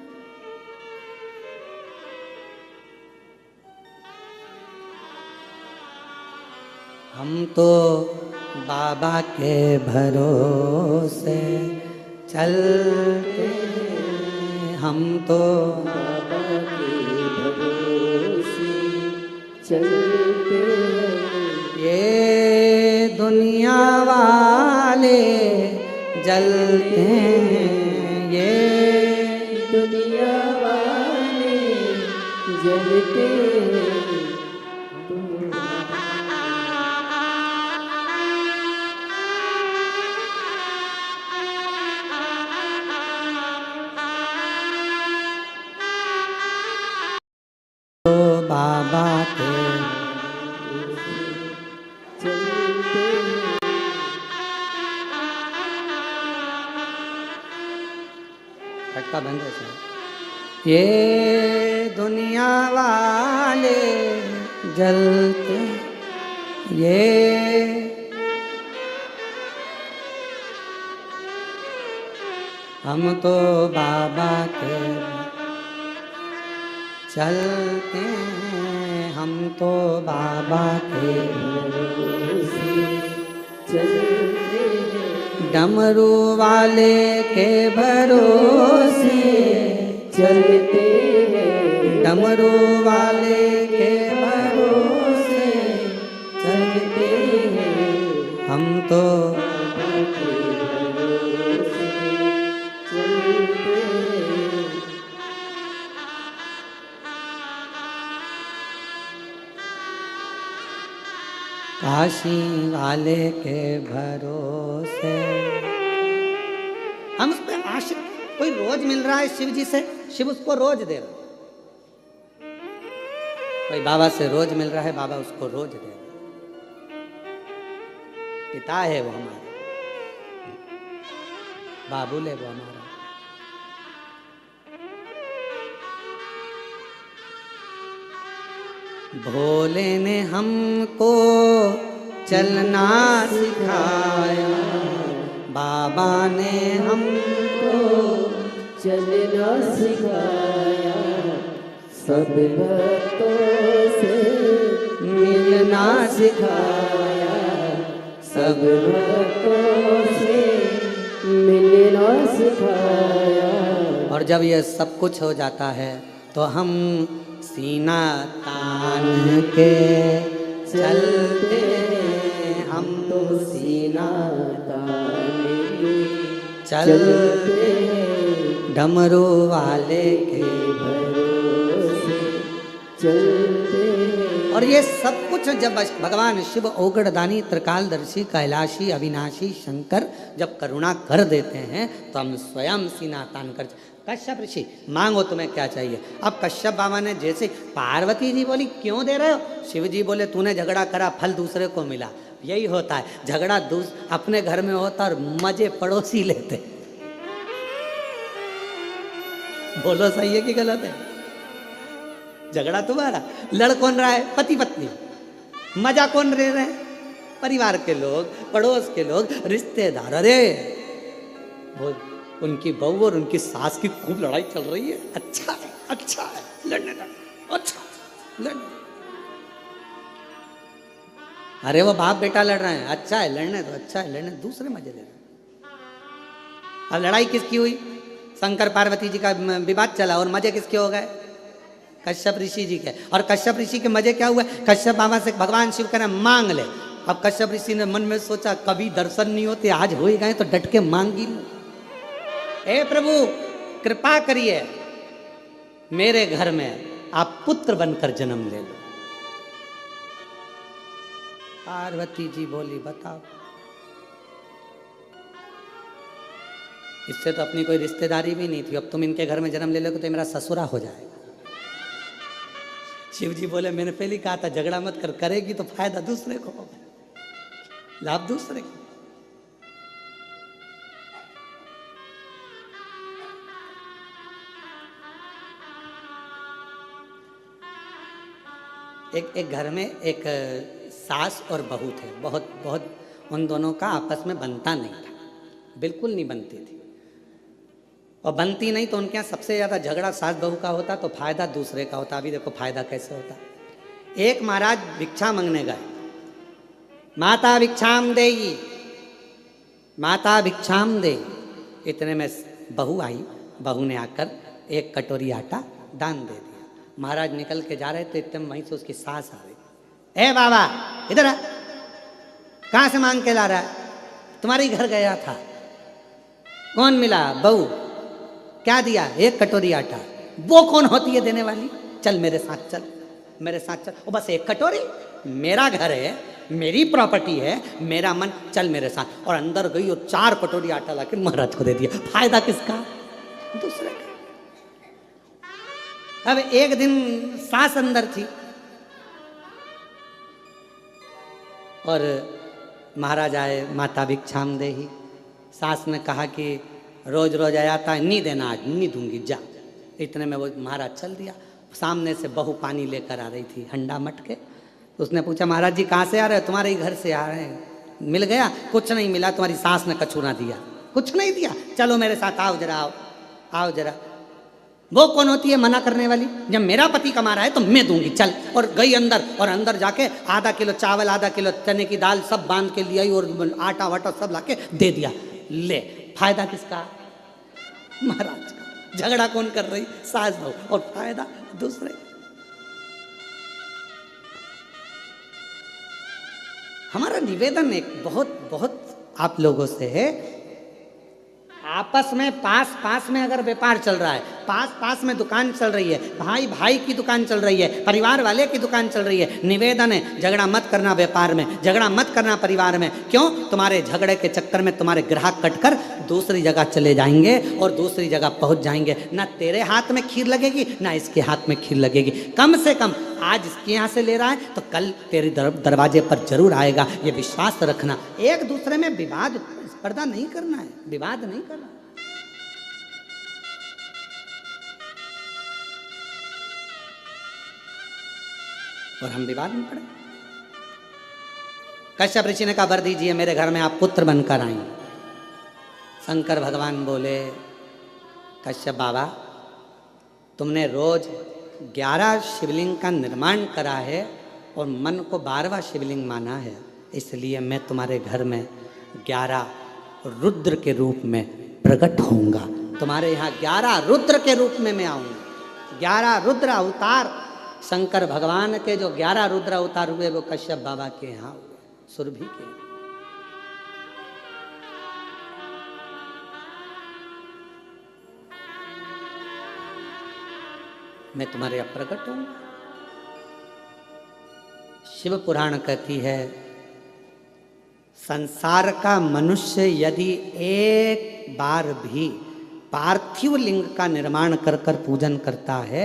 हम तो बाबा के भरोसे चलते, हम तो बाबा के भरोसे चलते, ये दुनिया वाले जलते हैं, ये दुनिया वाले जलते हैं। बाबा के चलते, फटका बंद है। ये दुनिया वाले जलते, ये हम तो बाबा के चलते हैं, हम तो बाबा के भरोसे चलते हैं। डमरू वाले के भरोसे चलते हैं डमरू वाले के भरोसे चलते हैं हम तो बाबा के भरोसे चलते हैं। काशी वाले के भरोसे। हम उस पर आशिक, कोई रोज मिल रहा है शिव जी से, शिव उसको रोज दे रहा। कोई बाबा से रोज मिल रहा है, बाबा उसको रोज दे रहा। पिता है वो हमारा, बाबुल है वो हमारा। भोले ने हमको चलना सिखाया, बाबा ने हमको चलना सिखाया, सब भक्तों से मिलना सिखाया, सब भक्तों से मिलना सिखाया। और जब ये सब कुछ हो जाता है तो हम सीना तान के चलते हैं, हम तो सीना तान के चलते हैं डमरू वाले के भरोसे चलते हैं। और ये सब कुछ जब भगवान शिव औगड़दानी त्रिकालदर्शी कैलाशी अविनाशी शंकर जब करुणा कर देते हैं तो हम स्वयं सीना तान कर। कश्यप ऋषि मांगो तुम्हें क्या चाहिए। अब कश्यप बाबा ने जैसे, पार्वती जी बोली क्यों दे रहे हो, शिव जी बोले तूने झगड़ा करा फल दूसरे को मिला। यही होता है, झगड़ा अपने घर में होता और मजे पड़ोसी लेते। बोलो सही है कि गलत है। झगड़ा तुम्हारा, लड़ कौन रहा है, पति पत्नी, मजा कौन ले रहे हैं, परिवार के लोग, पड़ोस के लोग, रिश्तेदार। अरे वो उनकी बहू और उनकी सास की खूब लड़ाई चल रही है, अच्छा है, अच्छा है, लड़ने दो, अच्छा लड़ने। अरे वो बाप बेटा लड़ रहे हैं, अच्छा है लड़ने दो, अच्छा है लड़ने, दूसरे मजे ले रहे हैं। अब लड़ाई किसकी हुई, शंकर पार्वती जी का विवाद चला और मजे किसके हो गए, कश्यप ऋषि जी के। और कश्यप ऋषि के मजे क्या हुए, कश्यप बाबा से भगवान शिव कहना मांग ले। अब कश्यप ऋषि ने मन में सोचा कभी दर्शन नहीं होते, आज हो ही गए तो डट के मांगी लो। हे प्रभु कृपा करिए, मेरे घर में आप पुत्र बनकर जन्म ले लो। पार्वती जी बोली बताओ, इससे तो अपनी कोई रिश्तेदारी भी नहीं थी, अब तुम इनके घर में जन्म ले लोगे तो मेरा ससुरा हो जाएगा। शिव जी बोले मैंने पहले कहा था झगड़ा मत कर, करेगी तो फायदा दूसरे को होगा, लाभ दूसरे को। एक घर में एक सास और बहू थे, बहुत उन दोनों का आपस में बनता नहीं था, बिल्कुल नहीं बनती थी। और बनती नहीं तो उनके यहाँ सबसे ज़्यादा झगड़ा सास बहू का होता तो फायदा दूसरे का होता। अभी देखो फायदा कैसे होता। एक महाराज भिक्षा मांगने गए, माता भिक्षाम देगी, माता भिक्षाम दे। इतने में बहू आई, बहू ने आकर एक कटोरी आटा दान दे दिया। महाराज निकल के जा रहे थे, इतने वहीं से उसकी सास आ गई, ए बाबा इधर आ, कहाँ से मांग के ला रहा है, तुम्हारे घर गया था। कौन मिला, बहू। क्या दिया, एक कटोरी आटा। वो कौन होती है देने वाली, चल मेरे साथ चल, मेरे साथ चल। वो बस एक कटोरी, मेरा घर है, मेरी प्रॉपर्टी है, मेरा मन, चल मेरे साथ। और अंदर गई और 4 कटोरी आटा लाके महाराज को दे दिया। फायदा किसका, दूसरे का। अब एक दिन सास अंदर थी और महाराज आए, माता भिक्षाम देही। सास ने कहा कि रोज रोज आया, नहीं देना, आज नहीं दूंगी, जा। इतने में वो महाराज चल दिया। सामने से बहू पानी लेकर आ रही थी, हंडा मटके। तो उसने पूछा महाराज जी कहाँ से आ रहे हो, तुम्हारे ही घर से आ रहे हैं। मिल गया, कुछ नहीं मिला, तुम्हारी सास ने कछुरा दिया, कुछ नहीं दिया, चलो मेरे साथ आओ जरा, आओ आओ जरा। वो कौन होती है मना करने वाली, जब मेरा पति कमा रहा है तो मैं दूंगी, चल। और गई अंदर, और अंदर जाके आधा किलो चावल, आधा किलो चने की दाल सब बांध के लिए आई और आटा वाटा सब लाके दे दिया। ले फायदा किसका? महाराज का। झगड़ा कौन कर रही? सास बहू, और फायदा दूसरे। हमारा निवेदन एक बहुत बहुत आप लोगों से है, आपस में पास में अगर व्यापार चल रहा है, पास में दुकान चल रही है, भाई भाई की दुकान चल रही है, परिवार वाले की दुकान चल रही है, निवेदन है झगड़ा मत करना व्यापार में, झगड़ा मत करना परिवार में। क्यों? तुम्हारे झगड़े के चक्कर में तुम्हारे ग्राहक कटकर दूसरी जगह चले जाएंगे और दूसरी जगह पहुंच जाएंगे। ना तेरे हाथ में खीर लगेगी ना इसके हाथ में खीर लगेगी। कम से कम आज इसके यहाँ से ले रहा है तो कल तेरे दरवाजे पर जरूर आएगा, ये विश्वास रखना। एक दूसरे में विवाद पर्दा नहीं करना है, विवाद नहीं करना। और हम विवाद में पड़े। कश्यप ऋषि ने कहा वर दीजिए मेरे घर में आप पुत्र बनकर आएंगे। शंकर भगवान बोले कश्यप बाबा तुमने रोज 11 शिवलिंग का निर्माण करा है और मन को 12वां शिवलिंग माना है, इसलिए मैं तुम्हारे घर में 11 रुद्र के रूप में प्रकट होऊंगा। तुम्हारे यहाँ 11 रुद्र के रूप में मैं आऊंगा। 11 रुद्र अवतार शंकर भगवान के जो 11 रुद्र अवतार हुए वो कश्यप बाबा के यहाँ हुए, सुरभि के। मैं तुम्हारे यहाँ प्रकट हूं। शिव पुराण कहती है संसार का मनुष्य यदि एक बार भी पार्थिव लिंग का निर्माण कर कर पूजन करता है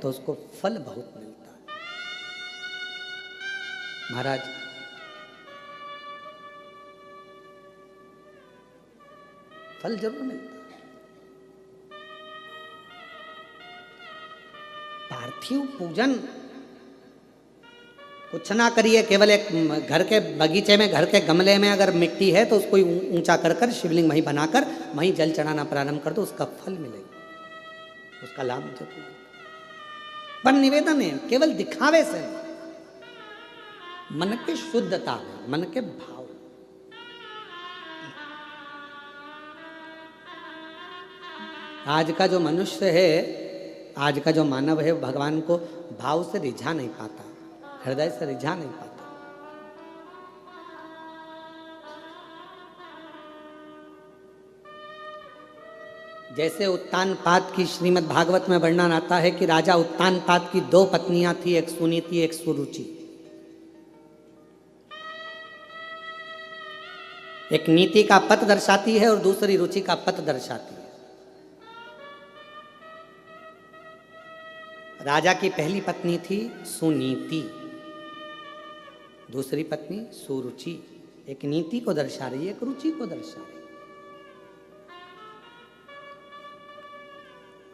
तो उसको फल बहुत मिलता है। महाराज फल जरूर मिलता है। पार्थिव पूजन कुछ ना करिए, केवल एक घर के बगीचे में, घर के गमले में अगर मिट्टी है तो उसको ऊंचा कर कर शिवलिंग वहीं बनाकर वहीं जल चढ़ाना प्रारंभ कर दो, उसका फल मिलेगा, उसका लाभ जरूर। पर निवेदन है केवल दिखावे से, मन की शुद्धता में, मन के भाव। आज का जो मनुष्य है, आज का जो मानव है, भगवान को भाव से रिझा नहीं पाता, हृदय से रिझा नहीं पाता। जैसे उत्तानपाद की श्रीमद् भागवत में वर्णन आता है कि राजा उत्तानपाद की 2 पत्नियां थी, एक सुनीति एक सुरुचि। एक नीति का पथ दर्शाती है और दूसरी रुचि का पथ दर्शाती है। राजा की पहली पत्नी थी सुनीति, दूसरी पत्नी सुरुचि। एक नीति को दर्शा रही है, एक रुचि को दर्शा रही है।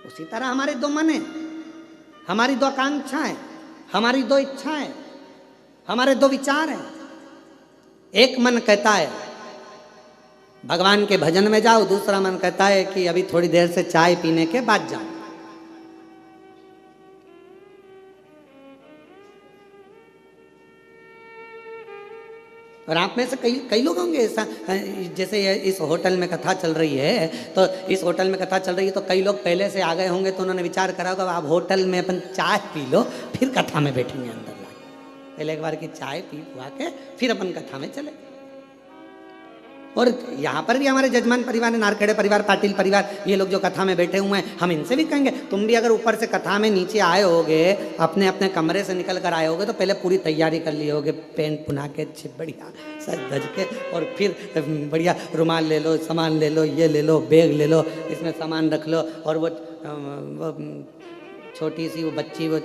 उसी तरह हमारे 2 मन हैं, हमारी 2 आकांक्षाएं, हमारी 2 इच्छाएं, हमारे 2 विचार हैं। एक मन कहता है भगवान के भजन में जाओ, दूसरा मन कहता है कि अभी थोड़ी देर से चाय पीने के बाद जाओ। और आप में से कई लोग होंगे ऐसा, जैसे इस होटल में कथा चल रही है, तो इस होटल में कथा चल रही है तो कई लोग पहले से आ गए होंगे, तो उन्होंने विचार करा होगा आप होटल में अपन चाय पी लो फिर कथा में बैठेंगे अंदर लाके। पहले एक बार की चाय पी हुआ के फिर अपन कथा में चले। और यहाँ पर भी हमारे जजमान परिवार, नारखेड़े परिवार, पाटिल परिवार, ये लोग जो कथा में बैठे हुए हैं, हम इनसे भी कहेंगे तुम भी अगर ऊपर से कथा में नीचे आए होगे, अपने अपने कमरे से निकल कर आए होगे, तो पहले पूरी तैयारी कर ली होगे, पेंट पुना के बढ़िया सज धज के, और फिर बढ़िया रुमाल ले लो, सामान ले लो, ये ले लो, बैग ले लो, इसमें सामान रख लो। और वो छोटी सी वो बच्ची, वो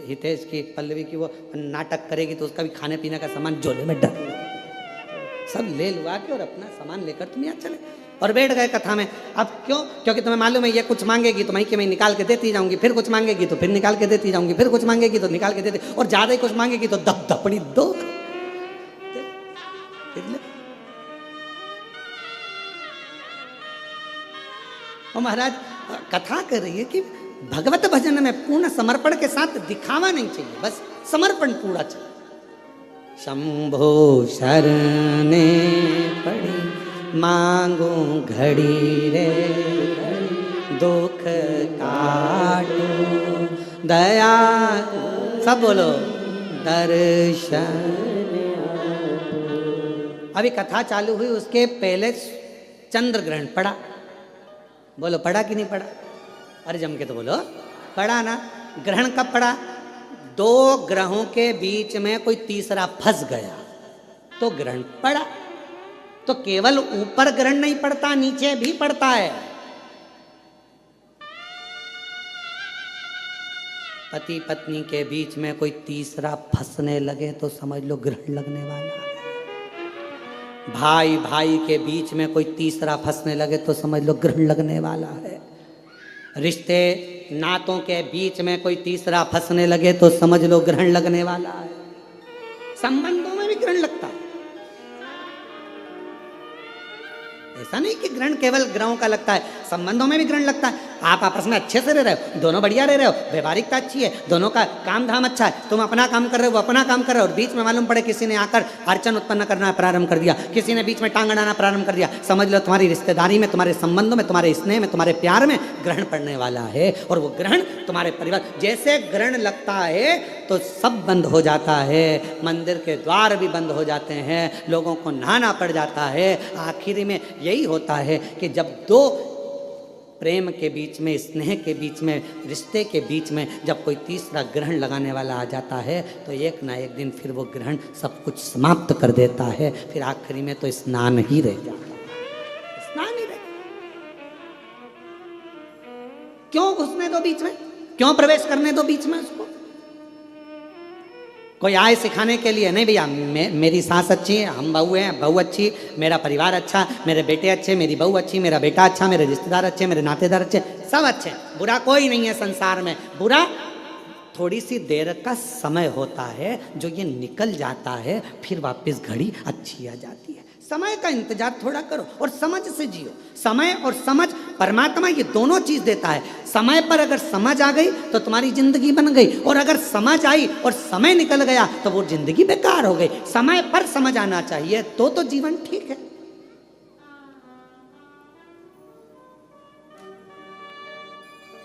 हितेश की, पल्लवी की, वो नाटक करेगी तो उसका भी खाने पीने का सामान झोले में डाल लो, सब ले लुआ के और अपना सामान लेकर तुम यहाँ चले और बैठ गए कथा में। अब क्यों? क्योंकि तुम्हें मालूम है ये कुछ मांगेगी तो मैं निकाल के देती जाऊंगी, फिर कुछ मांगेगी तो फिर निकाल के देती जाऊंगी, फिर कुछ मांगेगी तो निकाल के देती, और ज्यादा ही कुछ मांगेगी तो दब दपड़ी दो। और महाराज कथा कर रही है कि भगवत भजन में पूर्ण समर्पण के साथ दिखावा नहीं चाहिए, बस समर्पण पूरा चाहिए। शंभो शरणे पड़ी मांगू घड़ी रे दुख काटू दया, सब बोलो दर्शन। अभी कथा चालू हुई, उसके पहले चंद्र ग्रहण पड़ा। बोलो पड़ा कि नहीं पड़ा? अरे जम के तो बोलो पड़ा ना। ग्रहण कब पड़ा? दो ग्रहों के बीच में कोई तीसरा फंस गया तो ग्रहण पड़ा। तो केवल ऊपर ग्रहण नहीं पड़ता, नीचे भी पड़ता है। पति पत्नी के बीच में कोई तीसरा फंसने लगे तो समझ लो ग्रहण लगने वाला है। भाई भाई के बीच में कोई तीसरा फंसने लगे तो समझ लो ग्रहण लगने वाला है। रिश्ते नातों के बीच में कोई तीसरा फंसने लगे तो समझ लो ग्रहण लगने वाला है। संबंधों में भी ग्रहण लगता है। ऐसा नहीं कि ग्रहण केवल ग्रहों का लगता है, संबंधों में भी ग्रहण लगता है। आप आपस में अच्छे से रह रहे हो, दोनों बढ़िया रह रहे हो, व्यवहारिकता अच्छी है, दोनों का काम धाम अच्छा है, तुम अपना काम कर रहे हो, वो अपना काम कर रहे हो, और बीच में मालूम पड़े किसी ने आकर अड़चन उत्पन्न करना प्रारंभ कर दिया, किसी ने बीच में टांग अड़ाना प्रारंभ कर दिया, समझ लो तुम्हारी रिश्तेदारी में, तुम्हारे संबंधों में, तुम्हारे स्नेह में, तुम्हारे प्यार में ग्रहण पड़ने वाला है। और वो ग्रहण तुम्हारे परिवार, जैसे ग्रहण लगता है तो सब बंद हो जाता है, मंदिर के द्वार भी बंद हो जाते हैं, लोगों को नहाना पड़ जाता है। आखिर में यही होता है कि जब दो प्रेम के बीच में, स्नेह के बीच में, रिश्ते के बीच में जब कोई तीसरा ग्रहण लगाने वाला आ जाता है तो एक ना एक दिन फिर वो ग्रहण सब कुछ समाप्त कर देता है। फिर आखिरी में तो स्नान ही रह जाता है, स्नान ही रह। क्यों घुसने दो बीच में, क्यों प्रवेश करने दो बीच में उसको? कोई आए सिखाने के लिए नहीं, भैया मेरी सास अच्छी है, हम बहू हैं, बहू अच्छी, मेरा परिवार अच्छा, मेरे बेटे अच्छे, मेरी बहू अच्छी, मेरा बेटा अच्छा, मेरे रिश्तेदार अच्छे, मेरे नातेदार अच्छे, सब अच्छे, बुरा कोई नहीं है संसार में। बुरा थोड़ी सी देर का समय होता है जो ये निकल जाता है, फिर वापस घड़ी अच्छी आ जाती है। समय का इंतजार थोड़ा करो और समझ से जियो। समय और समझ, परमात्मा ये दोनों चीज देता है। समय पर अगर समझ आ गई तो तुम्हारी जिंदगी बन गई, और अगर समझ आई और समय निकल गया तो वो जिंदगी बेकार हो गई। समय पर समझ आना चाहिए तो जीवन ठीक है।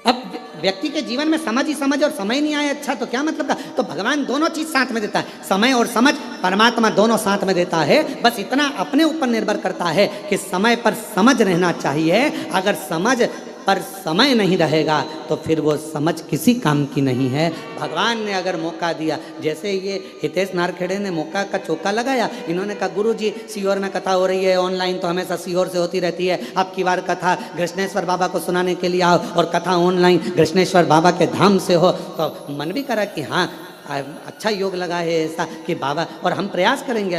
अब व्यक्ति के जीवन में समझ ही समझ और समय नहीं आए अच्छा तो क्या मतलब का? तो भगवान दोनों चीज साथ में देता है, समय और समझ, परमात्मा दोनों साथ में देता है। बस इतना अपने ऊपर निर्भर करता है कि समय पर समझ रहना चाहिए। अगर समझ पर समय नहीं रहेगा तो फिर वो समझ किसी काम की नहीं है। भगवान ने अगर मौका दिया, जैसे ये हितेश नारखेड़े ने मौका का चौका लगाया, इन्होंने कहा गुरुजी सीहोर में कथा हो रही है ऑनलाइन, तो हमेशा सीहोर से होती रहती है, अब की बार कथा कृष्णेश्वर बाबा को सुनाने के लिए आओ, और कथा ऑनलाइन कृष्णेश्वर बाबा के धाम से हो। तो मन भी करा कि हाँ अच्छा योग लगा है ऐसा कि बाबा, और हम प्रयास करेंगे।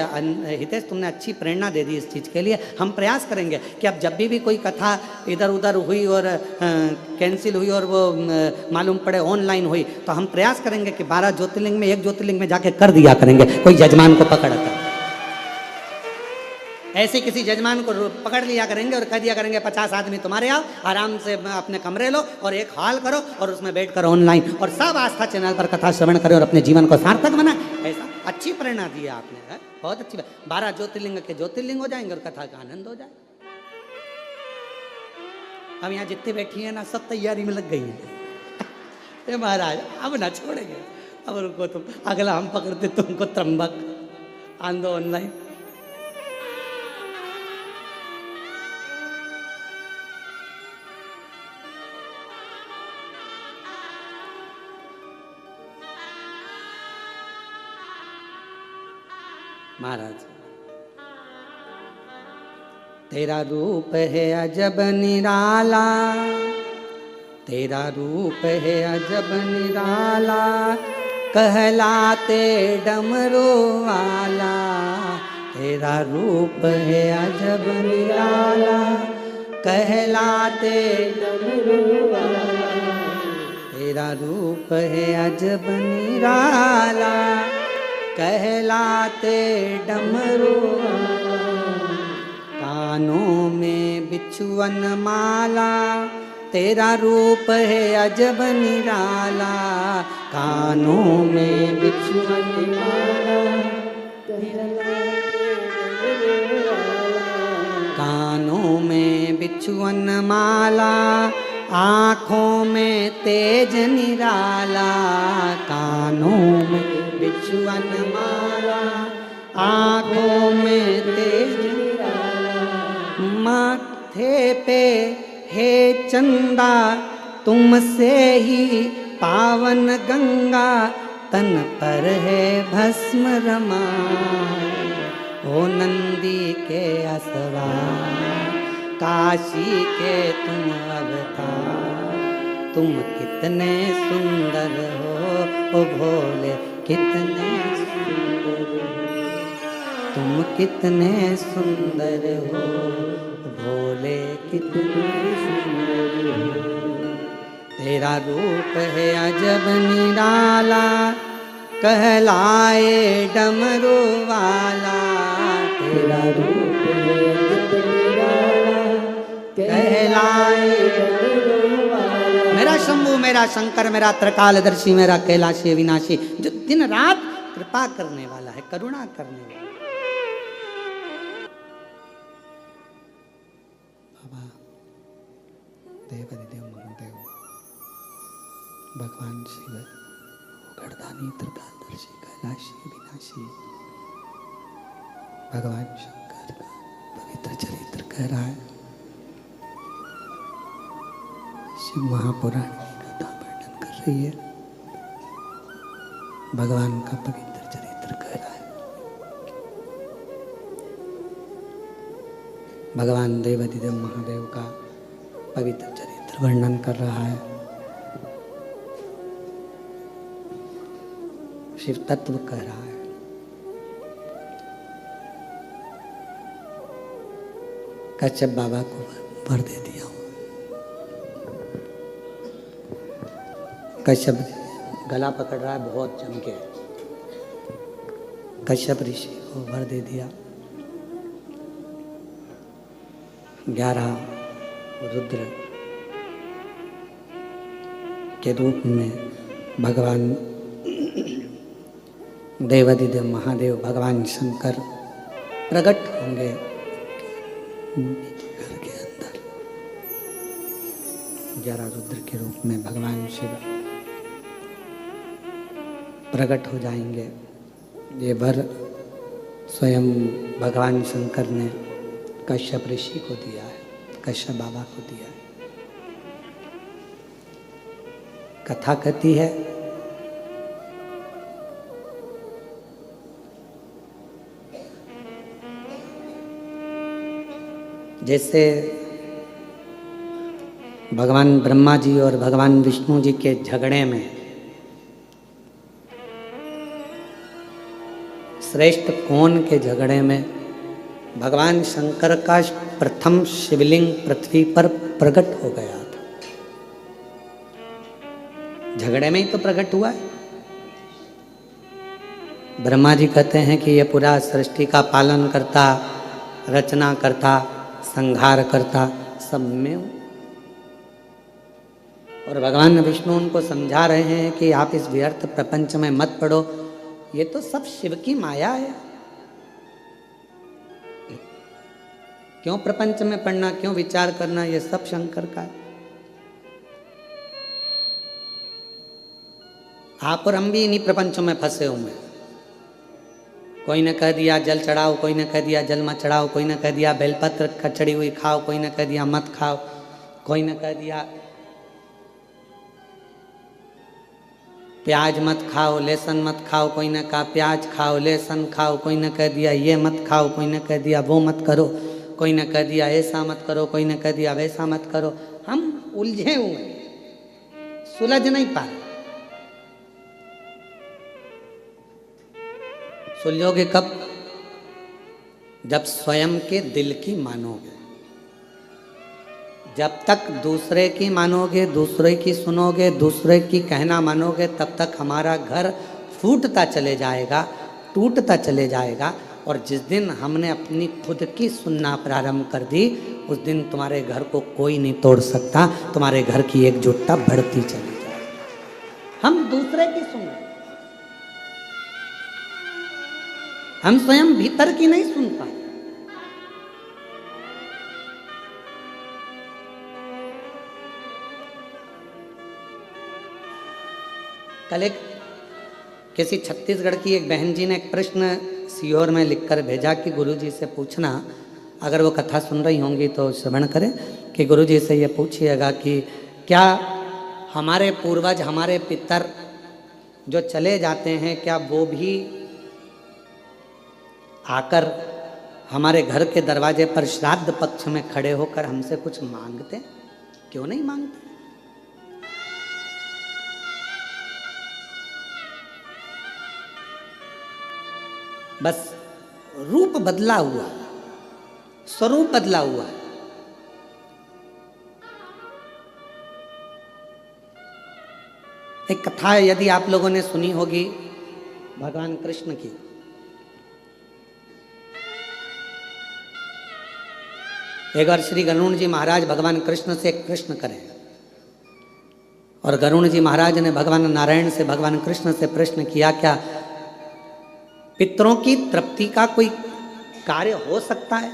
हितेश तुमने अच्छी प्रेरणा दे दी इस चीज़ के लिए। हम प्रयास करेंगे कि अब जब भी कोई कथा इधर उधर हुई और कैंसिल हुई और वो मालूम पड़े ऑनलाइन हुई, तो हम प्रयास करेंगे कि 12 ज्योतिर्लिंग में एक ज्योतिर्लिंग में जाके कर दिया करेंगे, कोई जजमान को पकड़ कर। ऐसे किसी जजमान को पकड़ लिया करेंगे और कह दिया करेंगे 50 आदमी तुम्हारे आओ, आराम से अपने कमरे लो और एक हॉल करो और उसमें बैठ कर ऑनलाइन, और सब आस्था चैनल पर कथा श्रवण करें और अपने जीवन को सार्थक बनाए। ऐसा अच्छी प्रेरणा दी है आपने, है? बहुत अच्छी बात। 12 ज्योतिर्लिंग के ज्योतिर्लिंग हो जाएंगे और कथा का आनंद हो जाए। अब यहाँ जितने बैठी है ना सब तैयारी में लग गई है। महाराज अब ना छोड़ेंगे, अब रुको तुम, अगला हम पकड़ते तुमको त्रंबक आंदो ऑनलाइन। महाराज तेरा रूप है अजब निराला, तेरा रूप है अजब निराला, कहलाते डमरू वाला। तेरा रूप है अजब निराला, कहलाते डमरू वाला। तेरा रूप है अजब निराला, कहलाते डमरू। कानों में बिछुअन माला, तेरा रूप है अजब निराला। कानों में बिछुअन माला, कहलाते डमरू वाला। कानों में बिछुअन माला, आँखों में तेज निराला। कानों में बिछुअन माला, आँखों में तेज निराला। माथे पे हे चंदा तुमसे ही पावन गंगा, तन पर है भस्म रमाए। ओ नंदी के असवार, काशी के तुम अवतार। तुम कितने सुंदर हो ओ भोले, कितने सुंदर हो। तुम कितने सुंदर हो भोले, कितने सुंदर हो। तेरा रूप है अजब निराला, कहलाए डमरू वाला। तेरा रूप है अजब निराला, कहलाए डमरू वाला। मेरा शंभू, मेरा शंकर, मेरा त्रिकालदर्शी, मेरा कैलाशी विनाशी, जो दिन रात कृपा करने वाला है, करुणा करने वाला है। बाबा देवादिदेव महादेव भगवान शिव, गर्दानी त्रिकालदर्शी, कैलाशी विनाशी, भगवान शंकर का पवित्र चरित्र कह रहा है। शिव महापुराण की कथा वर्णन कर रही है, भगवान का पवित्र चरित्र कह रहा है। भगवान देवादिदेव महादेव का पवित्र चरित्र वर्णन कर रहा है। शिव तत्व कह रहा है। कश्यप बाबा को वर दे दिया हूं। कश्यप गला पकड़ रहा है बहुत जम के। कश्यप ऋषि को वर दे दिया। 11 रुद्र के रूप में भगवान देवादिदेव महादेव, भगवान शंकर प्रकट होंगे घर के अंदर। 11 रुद्र के रूप में भगवान शिव प्रकट हो जाएंगे। ये वर स्वयं भगवान शंकर ने कश्यप ऋषि को दिया है, कश्यप बाबा को दिया है। कथा कहती है जैसे भगवान ब्रह्मा जी और भगवान विष्णु जी के झगड़े में श्रेष्ठ कौन के झगड़े में भगवान शंकर का प्रथम शिवलिंग पृथ्वी पर प्रकट हो गया था। झगड़े में ही तो प्रकट हुआ है। ब्रह्मा जी कहते हैं कि ये पूरा सृष्टि का पालन करता, रचना करता, संहार करता, सब में हूं। और भगवान विष्णु उनको समझा रहे हैं कि आप इस व्यर्थ प्रपंच में मत पड़ो, ये तो सब शिव की माया है। क्यों प्रपंच में पढ़ना, क्यों विचार करना, ये सब शंकर का है। आप और हम भी इन्हीं प्रपंचों में फंसे हुए हैं। कोई ने कह दिया जल चढ़ाओ, कोई ने कह दिया जल मत चढ़ाओ, कोई ने कह दिया बेलपत्र खचड़ी हुई खाओ, कोई ने कह दिया मत खाओ, कोई ने कह दिया प्याज मत खाओ, लहसुन मत खाओ, कोई ने कहा प्याज खाओ, लहसुन खाओ, कोई ने कह दिया ये मत खाओ, कोई ने कह दिया वो मत करो, कोई ने कह दिया ऐसा मत करो, कोई ने कह दिया वैसा मत करो। हम उलझे हुए, सुलझ नहीं पा रहे। सुलझोगे कब? जब स्वयं के दिल की मानोगे। जब तक दूसरे की मानोगे, दूसरे की सुनोगे, दूसरे की कहना मानोगे, तब तक हमारा घर फूटता चले जाएगा, टूटता चले जाएगा। और जिस दिन हमने अपनी खुद की सुनना प्रारंभ कर दी, उस दिन तुम्हारे घर को कोई नहीं तोड़ सकता। तुम्हारे घर की एकजुटता बढ़ती चली जाएगी। हम दूसरे की सुन, हम स्वयं भीतर की नहीं सुन पाए। कल एक किसी छत्तीसगढ़ की एक बहन जी ने एक प्रश्न सीहोर में लिखकर भेजा कि गुरुजी से पूछना, अगर वो कथा सुन रही होंगी तो श्रवण करें, कि गुरुजी से ये पूछिएगा कि क्या हमारे पूर्वज, हमारे पितर जो चले जाते हैं, क्या वो भी आकर हमारे घर के दरवाजे पर श्राद्ध पक्ष में खड़े होकर हमसे कुछ मांगते? क्यों नहीं मांगते? बस रूप बदला हुआ, स्वरूप बदला हुआ। एक कथा यदि आप लोगों ने सुनी होगी भगवान कृष्ण की। एक बार श्री गरुण जी महाराज भगवान कृष्ण से एक प्रश्न करें, और गरुण जी महाराज ने भगवान नारायण से, भगवान कृष्ण से प्रश्न किया, क्या पितरों की तृप्ति का कोई कार्य हो सकता है?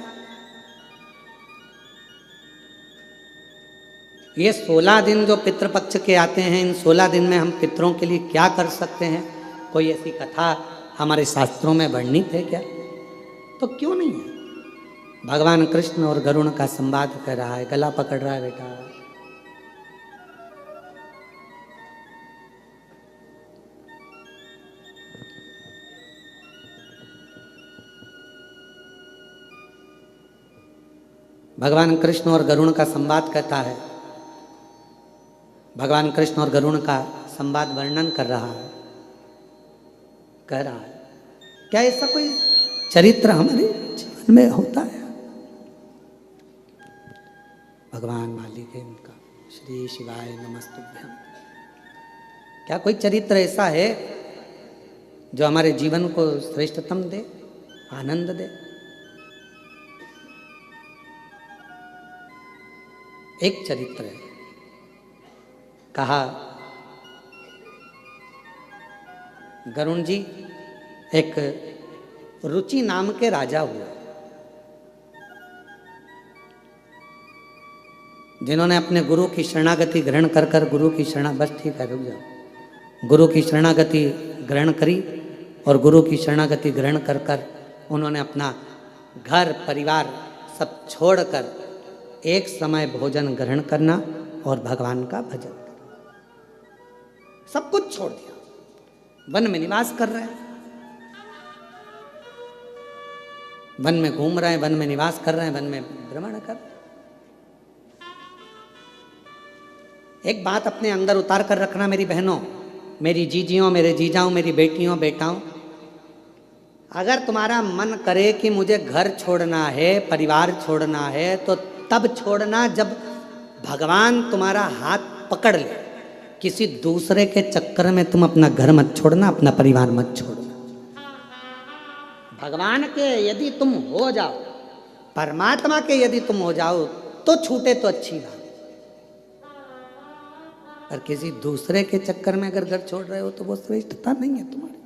ये 16 दिन जो पितृपक्ष के आते हैं, इन 16 दिन में हम पितरों के लिए क्या कर सकते हैं? कोई ऐसी कथा हमारे शास्त्रों में वर्णित है क्या? तो क्यों नहीं है? भगवान कृष्ण और गरुण का संवाद कर रहा है, गला पकड़ रहा है बेटा। भगवान कृष्ण और गरुण का संवाद कहता है, भगवान कृष्ण और गरुण का संवाद वर्णन कर रहा है, कह रहा है, क्या ऐसा कोई चरित्र हमारे जीवन में होता है? भगवान मालिक है उनका, श्री शिवाय नमस्तुभ्यम। क्या कोई चरित्र ऐसा है जो हमारे जीवन को श्रेष्ठतम दे, आनंद दे? एक चरित्र है, कहा गरुण जी एक रुचि नाम के राजा हुए, जिन्होंने अपने गुरु की शरणागति ग्रहण कर कर गुरु की बस ठीक है, रुक जाओ। गुरु की शरणागति ग्रहण करी, और गुरु की शरणागति ग्रहण कर कर उन्होंने अपना घर परिवार सब छोड़कर एक समय भोजन ग्रहण करना और भगवान का भजन करना, सब कुछ छोड़ दिया। वन में निवास कर रहे हैं, वन में घूम रहे हैं, वन में निवास कर रहे हैं, वन में भ्रमण कर। एक बात अपने अंदर उतार कर रखना मेरी बहनों, मेरी जीजियों, मेरे जीजाओं, मेरी बेटियों बेटाओं, अगर तुम्हारा मन करे कि मुझे घर छोड़ना है, परिवार छोड़ना है, तो तब छोड़ना जब भगवान तुम्हारा हाथ पकड़ ले। किसी दूसरे के चक्कर में तुम अपना घर मत छोड़ना, अपना परिवार मत छोड़ना। भगवान के यदि तुम हो जाओ, परमात्मा के यदि तुम हो जाओ तो छूटे तो अच्छी बात, पर किसी दूसरे के चक्कर में अगर घर छोड़ रहे हो तो वो श्रेष्ठता नहीं है तुम्हारी,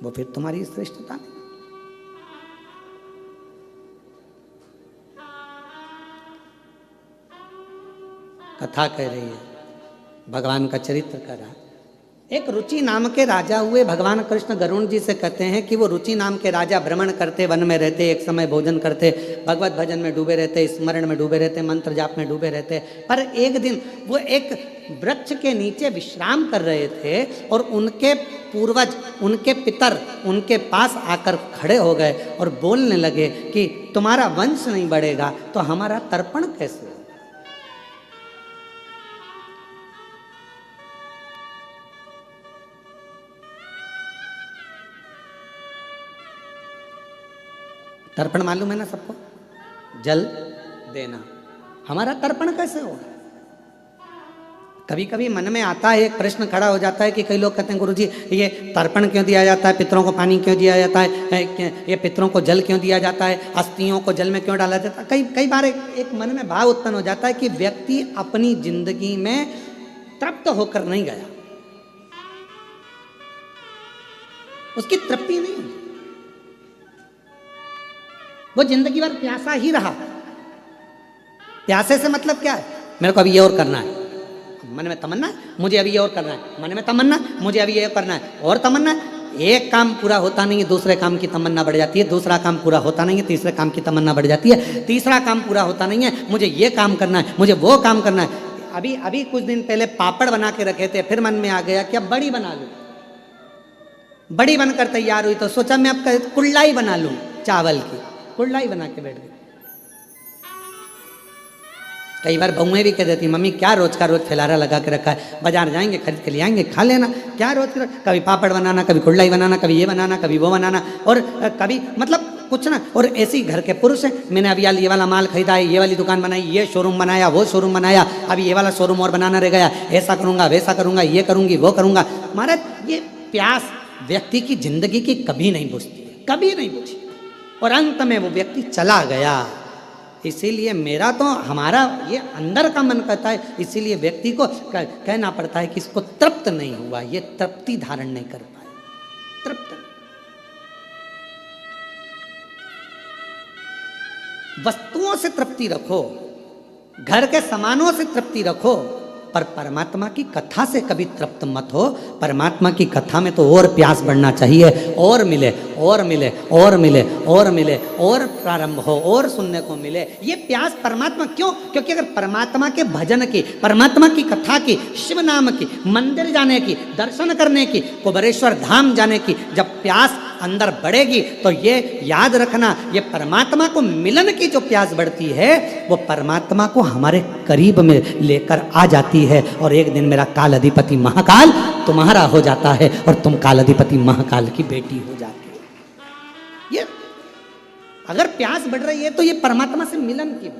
वो फिर तुम्हारी श्रेष्ठता नहीं। कथा कह रही है, भगवान का चरित्र कर रहा है। एक रुचि नाम के राजा हुए। भगवान कृष्ण गरुण जी से कहते हैं कि वो रुचि नाम के राजा भ्रमण करते, वन में रहते, एक समय भोजन करते, भगवत भजन में डूबे रहते, स्मरण में डूबे रहते, मंत्र जाप में डूबे रहते। पर एक दिन वो एक वृक्ष के नीचे विश्राम कर रहे थे और उनके पूर्वज, उनके पितर उनके पास आकर खड़े हो गए और बोलने लगे कि तुम्हारा वंश नहीं बढ़ेगा तो हमारा तर्पण कैसे होगा? तर्पण मालूम है ना सबको, जल देना। हमारा तर्पण कैसे होगा? कभी कभी मन में आता है, एक प्रश्न खड़ा हो जाता है कि कई लोग कहते हैं गुरुजी ये तर्पण क्यों दिया जाता है, पितरों को पानी क्यों दिया जाता है, ये पितरों को जल क्यों दिया जाता है, अस्थियों को जल में क्यों डाला जाता है। कई बार एक मन में भाव उत्पन्न हो जाता है कि व्यक्ति अपनी जिंदगी में तृप्त होकर नहीं गया, उसकी तृप्ति नहीं हुई, वो जिंदगी भर प्यासा ही रहा। प्यासे से मतलब क्या है, मेरे को अभी ये और करना है, मन में तमन्ना मुझे अभी ये और करना है, मन में तमन्ना मुझे अभी ये करना है, और तमन्ना। एक काम पूरा होता नहीं है, दूसरे काम की तमन्ना बढ़ जाती है, दूसरा काम पूरा होता नहीं है, तीसरे काम की तमन्ना बढ़ जाती है, तीसरा काम पूरा होता नहीं है, मुझे ये काम करना है, मुझे वो काम करना है। अभी अभी कुछ दिन पहले पापड़ बना के रखे थे, फिर मन में आ गया कि अब बड़ी बना लूं। बड़ी बनकर तैयार हुई तो सोचा मैं अब कुल्लाई बना लूं, चावल की कुल्लाई बना के बैठ गई। कई बार बहुएं भी कह देती मम्मी क्या रोज का रोज फैलारा लगा के रखा है, बाजार जाएंगे खरीद के ले आएंगे खा लेना, क्या रोज का कभी पापड़ बनाना, कभी कुल्लाई बनाना, कभी ये बनाना, कभी वो बनाना, और कभी मतलब कुछ ना। और ऐसे ही घर के पुरुष हैं, मैंने अभी ये वाला माल खरीदा है, ये वाली दुकान बनाई, ये शोरूम बनाया, वो शोरूम बनाया, अभी ये वाला शोरूम और बनाना रह गया, ऐसा करूंगा वैसा करूंगा, ये करूंगी वो करूंगा। महाराज ये प्यास व्यक्ति की जिंदगी की कभी नहीं बुझती है, कभी नहीं बुझी, और अंत में वो व्यक्ति चला गया। इसीलिए मेरा तो हमारा ये अंदर का मन कहता है, इसीलिए व्यक्ति को कहना पड़ता है कि इसको तृप्त नहीं हुआ, ये तृप्ति धारण नहीं कर पाया, तृप्त। वस्तुओं से तृप्ति रखो, घर के सामानों से तृप्ति रखो, पर परमात्मा की कथा से कभी तृप्त मत हो। परमात्मा की कथा में तो और प्यास बढ़ना चाहिए, और मिले और मिले और मिले और मिले, और प्रारंभ हो और सुनने को मिले। ये प्यास परमात्मा क्यों? क्योंकि अगर परमात्मा के भजन की, परमात्मा की कथा की, शिव नाम की, मंदिर जाने की, दर्शन करने की, कुबेरेश्वर धाम जाने की जब प्यास अंदर बढ़ेगी तो ये याद रखना, ये परमात्मा को मिलन की जो प्यास बढ़ती है वो परमात्मा को हमारे करीब में लेकर आ जाती है। और एक दिन मेरा काल अधिपति महाकाल तुम्हारा हो जाता है और तुम काल अधिपति महाकाल की बेटी हो जाती है। ये अगर प्यास बढ़ रही है तो ये परमात्मा से मिलन की।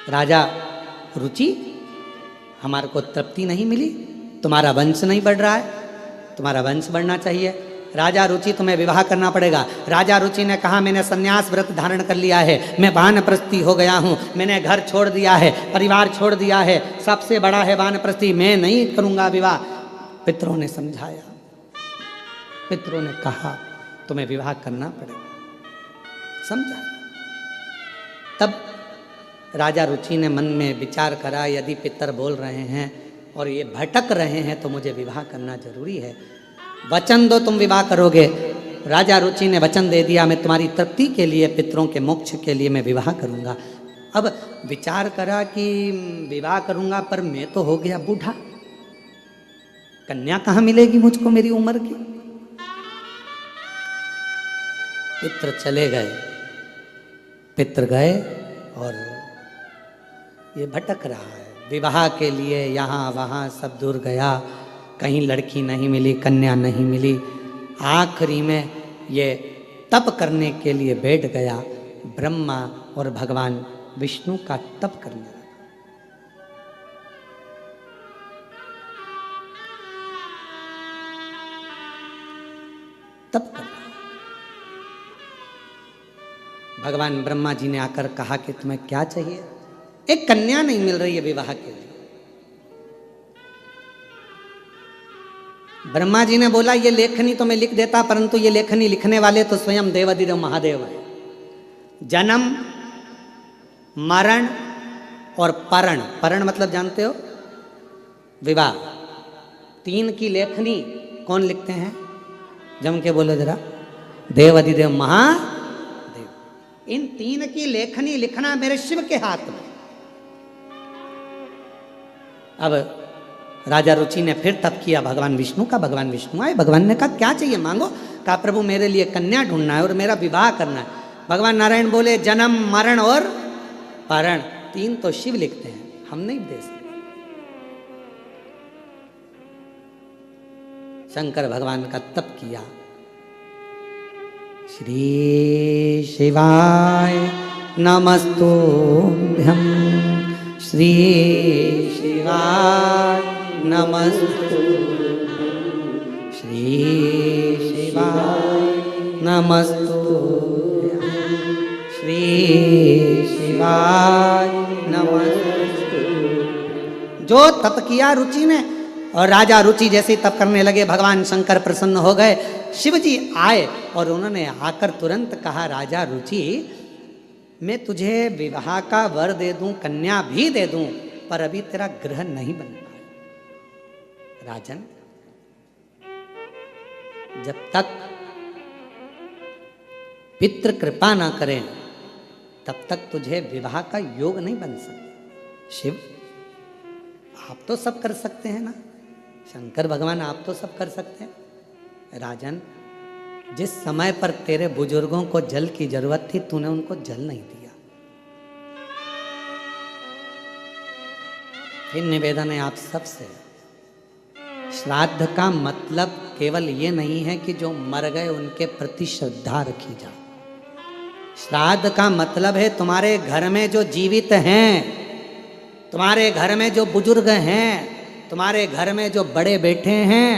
राजा रुचि, हमारे को तृप्ति नहीं मिली, तुम्हारा वंश नहीं बढ़ रहा है, तुम्हारा वंश बढ़ना चाहिए। राजा रुचि तुम्हें विवाह करना पड़ेगा। राजा रुचि ने कहा मैंने संन्यास व्रत धारण कर लिया है, मैं वानप्रस्थी हो गया हूँ, मैंने घर छोड़ दिया है, परिवार छोड़ दिया है, सबसे बड़ा है वानप्रस्थी, मैं नहीं करूँगा विवाह। पितरों ने समझाया, पितरों ने कहा तुम्हें विवाह करना पड़ेगा, समझा। तब राजा रुचि ने मन में विचार करा, यदि पितर बोल रहे हैं और ये भटक रहे हैं तो मुझे विवाह करना जरूरी है। वचन दो तुम विवाह करोगे। राजा रुचि ने वचन दे दिया, मैं तुम्हारी तृप्ति के लिए, पितरों के मोक्ष के लिए मैं विवाह करूंगा। अब विचार करा कि विवाह करूंगा पर मैं तो हो गया बूढ़ा, कन्या कहाँ मिलेगी मुझको मेरी उम्र की। पितर चले गए, पितर गए और ये भटक रहा है विवाह के लिए, यहाँ वहाँ सब दूर गया, कहीं लड़की नहीं मिली, कन्या नहीं मिली। आखिरी में ये तप करने के लिए बैठ गया, ब्रह्मा और भगवान विष्णु का तप करने लगा। तप कर रहा। भगवान ब्रह्मा जी ने आकर कहा कि तुम्हें क्या चाहिए? एक कन्या नहीं मिल रही है विवाह के लिए। ब्रह्मा जी ने बोला ये लेखनी तो मैं लिख देता, परंतु ये लेखनी लिखने वाले तो स्वयं देवाधिदेव महादेव है। जन्म, मरण और परण, परण मतलब जानते हो विवाह, तीन की लेखनी कौन लिखते हैं? जम के बोलो जरा, देवाधिदेव महादेव। इन तीन की लेखनी लिखना मेरे शिव के हाथ में। अब राजा रुचि ने फिर तप किया भगवान विष्णु का। भगवान विष्णु आए, भगवान ने कहा क्या चाहिए मांगो। कहा प्रभु मेरे लिए कन्या ढूंढना है और मेरा विवाह करना है। भगवान नारायण बोले जन्म, मरण और परण, तीन तो शिव लिखते हैं, हम नहीं दे सकते। शंकर भगवान का तप किया। श्री शिवाय नमस्तुभ्यं, श्री शिवाय नमस्तुभ्यं, श्री शिवाय नमस्तुभ्यं, श्री शिवाय नमस्तुभ्यं। जो तप किया रुचि ने, और राजा रुचि जैसे तप करने लगे भगवान शंकर प्रसन्न हो गए। शिव जी आए और उन्होंने आकर तुरंत कहा राजा रुचि मैं तुझे विवाह का वर दे दूं, कन्या भी दे दूं, पर अभी तेरा ग्रह नहीं बन पाया। राजन, जब तक पितृ कृपा ना करें तब तक तुझे विवाह का योग नहीं बन सकता। शिव, आप तो सब कर सकते हैं ना, शंकर भगवान आप तो सब कर सकते हैं। राजन, जिस समय पर तेरे बुजुर्गों को जल की जरूरत थी तूने उनको जल नहीं दिया। फिर निवेदन है आप सबसे, श्राद्ध का मतलब केवल ये नहीं है कि जो मर गए उनके प्रति श्रद्धा रखी जाए। श्राद्ध का मतलब है तुम्हारे घर में जो जीवित हैं, तुम्हारे घर में जो बुजुर्ग हैं, तुम्हारे घर में जो बड़े बैठे हैं,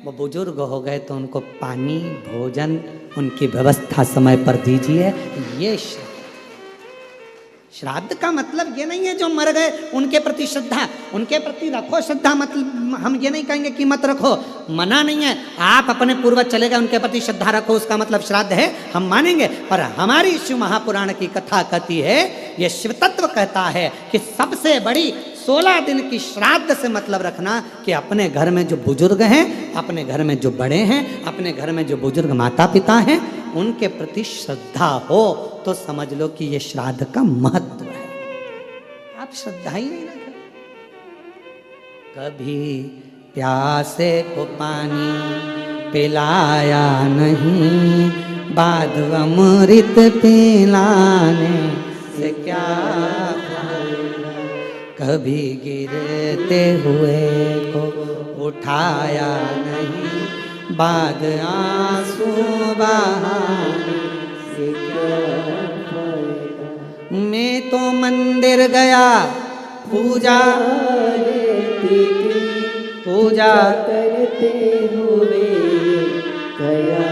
वो बुजुर्ग हो गए तो उनको पानी, भोजन, उनकी व्यवस्था समय पर दीजिए। ये श्राद्ध का मतलब ये नहीं है जो मर गए उनके प्रति श्रद्धा, उनके प्रति रखो श्रद्धा, मतलब हम ये नहीं कहेंगे कि मत रखो, मना नहीं है। आप अपने पूर्वज चले गए उनके प्रति श्रद्धा रखो, उसका मतलब श्राद्ध है, हम मानेंगे। पर हमारी शिव महापुराण की कथा कहती है, ये शिव तत्व कहता है कि सबसे बड़ी 16 दिन की श्राद्ध से मतलब रखना कि अपने घर में जो बुजुर्ग हैं, अपने घर में जो बड़े हैं, अपने घर में जो बुजुर्ग माता पिता हैं, उनके प्रति श्रद्धा हो तो समझ लो कि ये श्राद्ध का महत्व है। आप श्रद्धा ही नहीं रखें। कभी प्यासे को पानी पिलाया नहीं, बाद अमृत पिलाने से क्या फायदा। कभी गिरते हुए को उठाया नहीं, बाद आंसू बहाने से क्या फायदा। मैं तो मंदिर गया पूजा पूजा करते हुए गया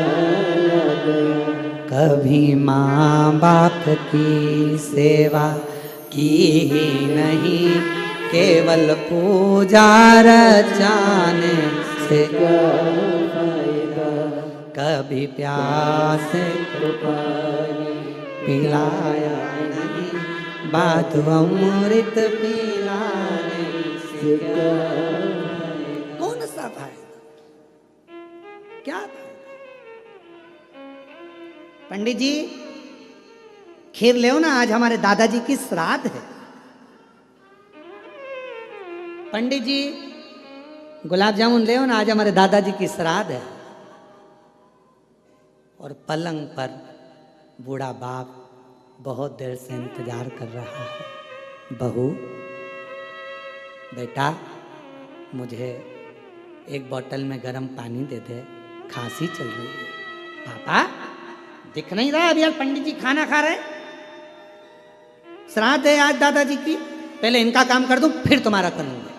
न गया। कभी माँ बाप की सेवा की ही नहीं, केवल पूजा रचाने से क्या फायदा। कभी प्यासे तो पानी पिलाया नहीं, बात अमृत पिलाने से क्या कौन सा फायदा, क्या फायदा। पंडित जी खीर ले ना, आज हमारे दादाजी की श्राद्ध है। पंडित जी गुलाब जामुन ले ना, आज हमारे दादाजी की श्राद्ध है। और पलंग पर बूढ़ा बाप बहुत देर से इंतजार कर रहा है। बहू, बेटा मुझे एक बोतल में गर्म पानी दे दे, खांसी चल रही है। पापा दिख नहीं रहा अभी यार, पंडित जी खाना खा रहे, श्राद्ध है आज दादाजी की, पहले इनका काम कर दूं फिर तुम्हारा करूंगा।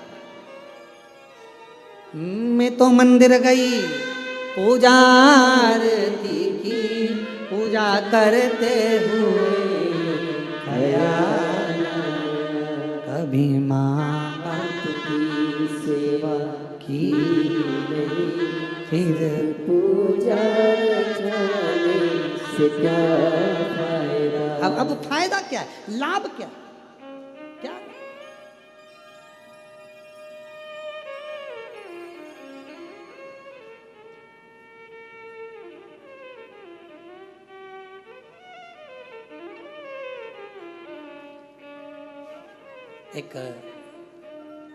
मैं तो मंदिर गई पूजा आरती की, पूजा करते हुए ख्याल कभी माँ बाप की सेवा की नहीं, फिर पूजा रचाने से क्या फायदा। अब फायदा क्या है, लाभ क्या क्या। एक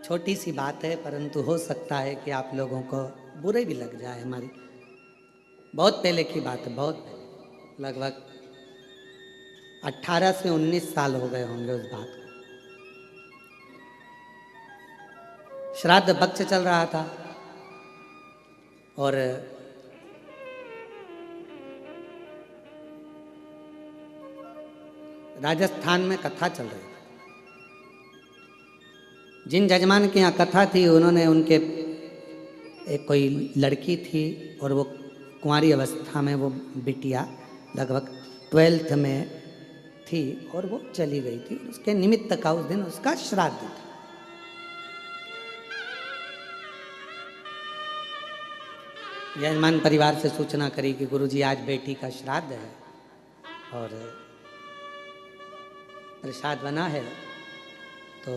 छोटी सी बात है, परंतु हो सकता है कि आप लोगों को बुरे भी लग जाए। हमारी बहुत पहले की बात है, बहुत पहले, लगभग 18 से 19 साल हो गए होंगे उस बात को। श्राद्ध पक्ष चल रहा था और राजस्थान में कथा चल रही थी। जिन जजमान के यहाँ कथा थी उन्होंने उनके एक कोई लड़की थी और वो कुंवारी अवस्था में, वो बिटिया लगभग 12th में थी और वो चली गई थी। उसके निमित्त का उस दिन उसका श्राद्ध था। यजमान परिवार से सूचना करी कि गुरुजी आज बेटी का श्राद्ध है और प्रसाद बना है, तो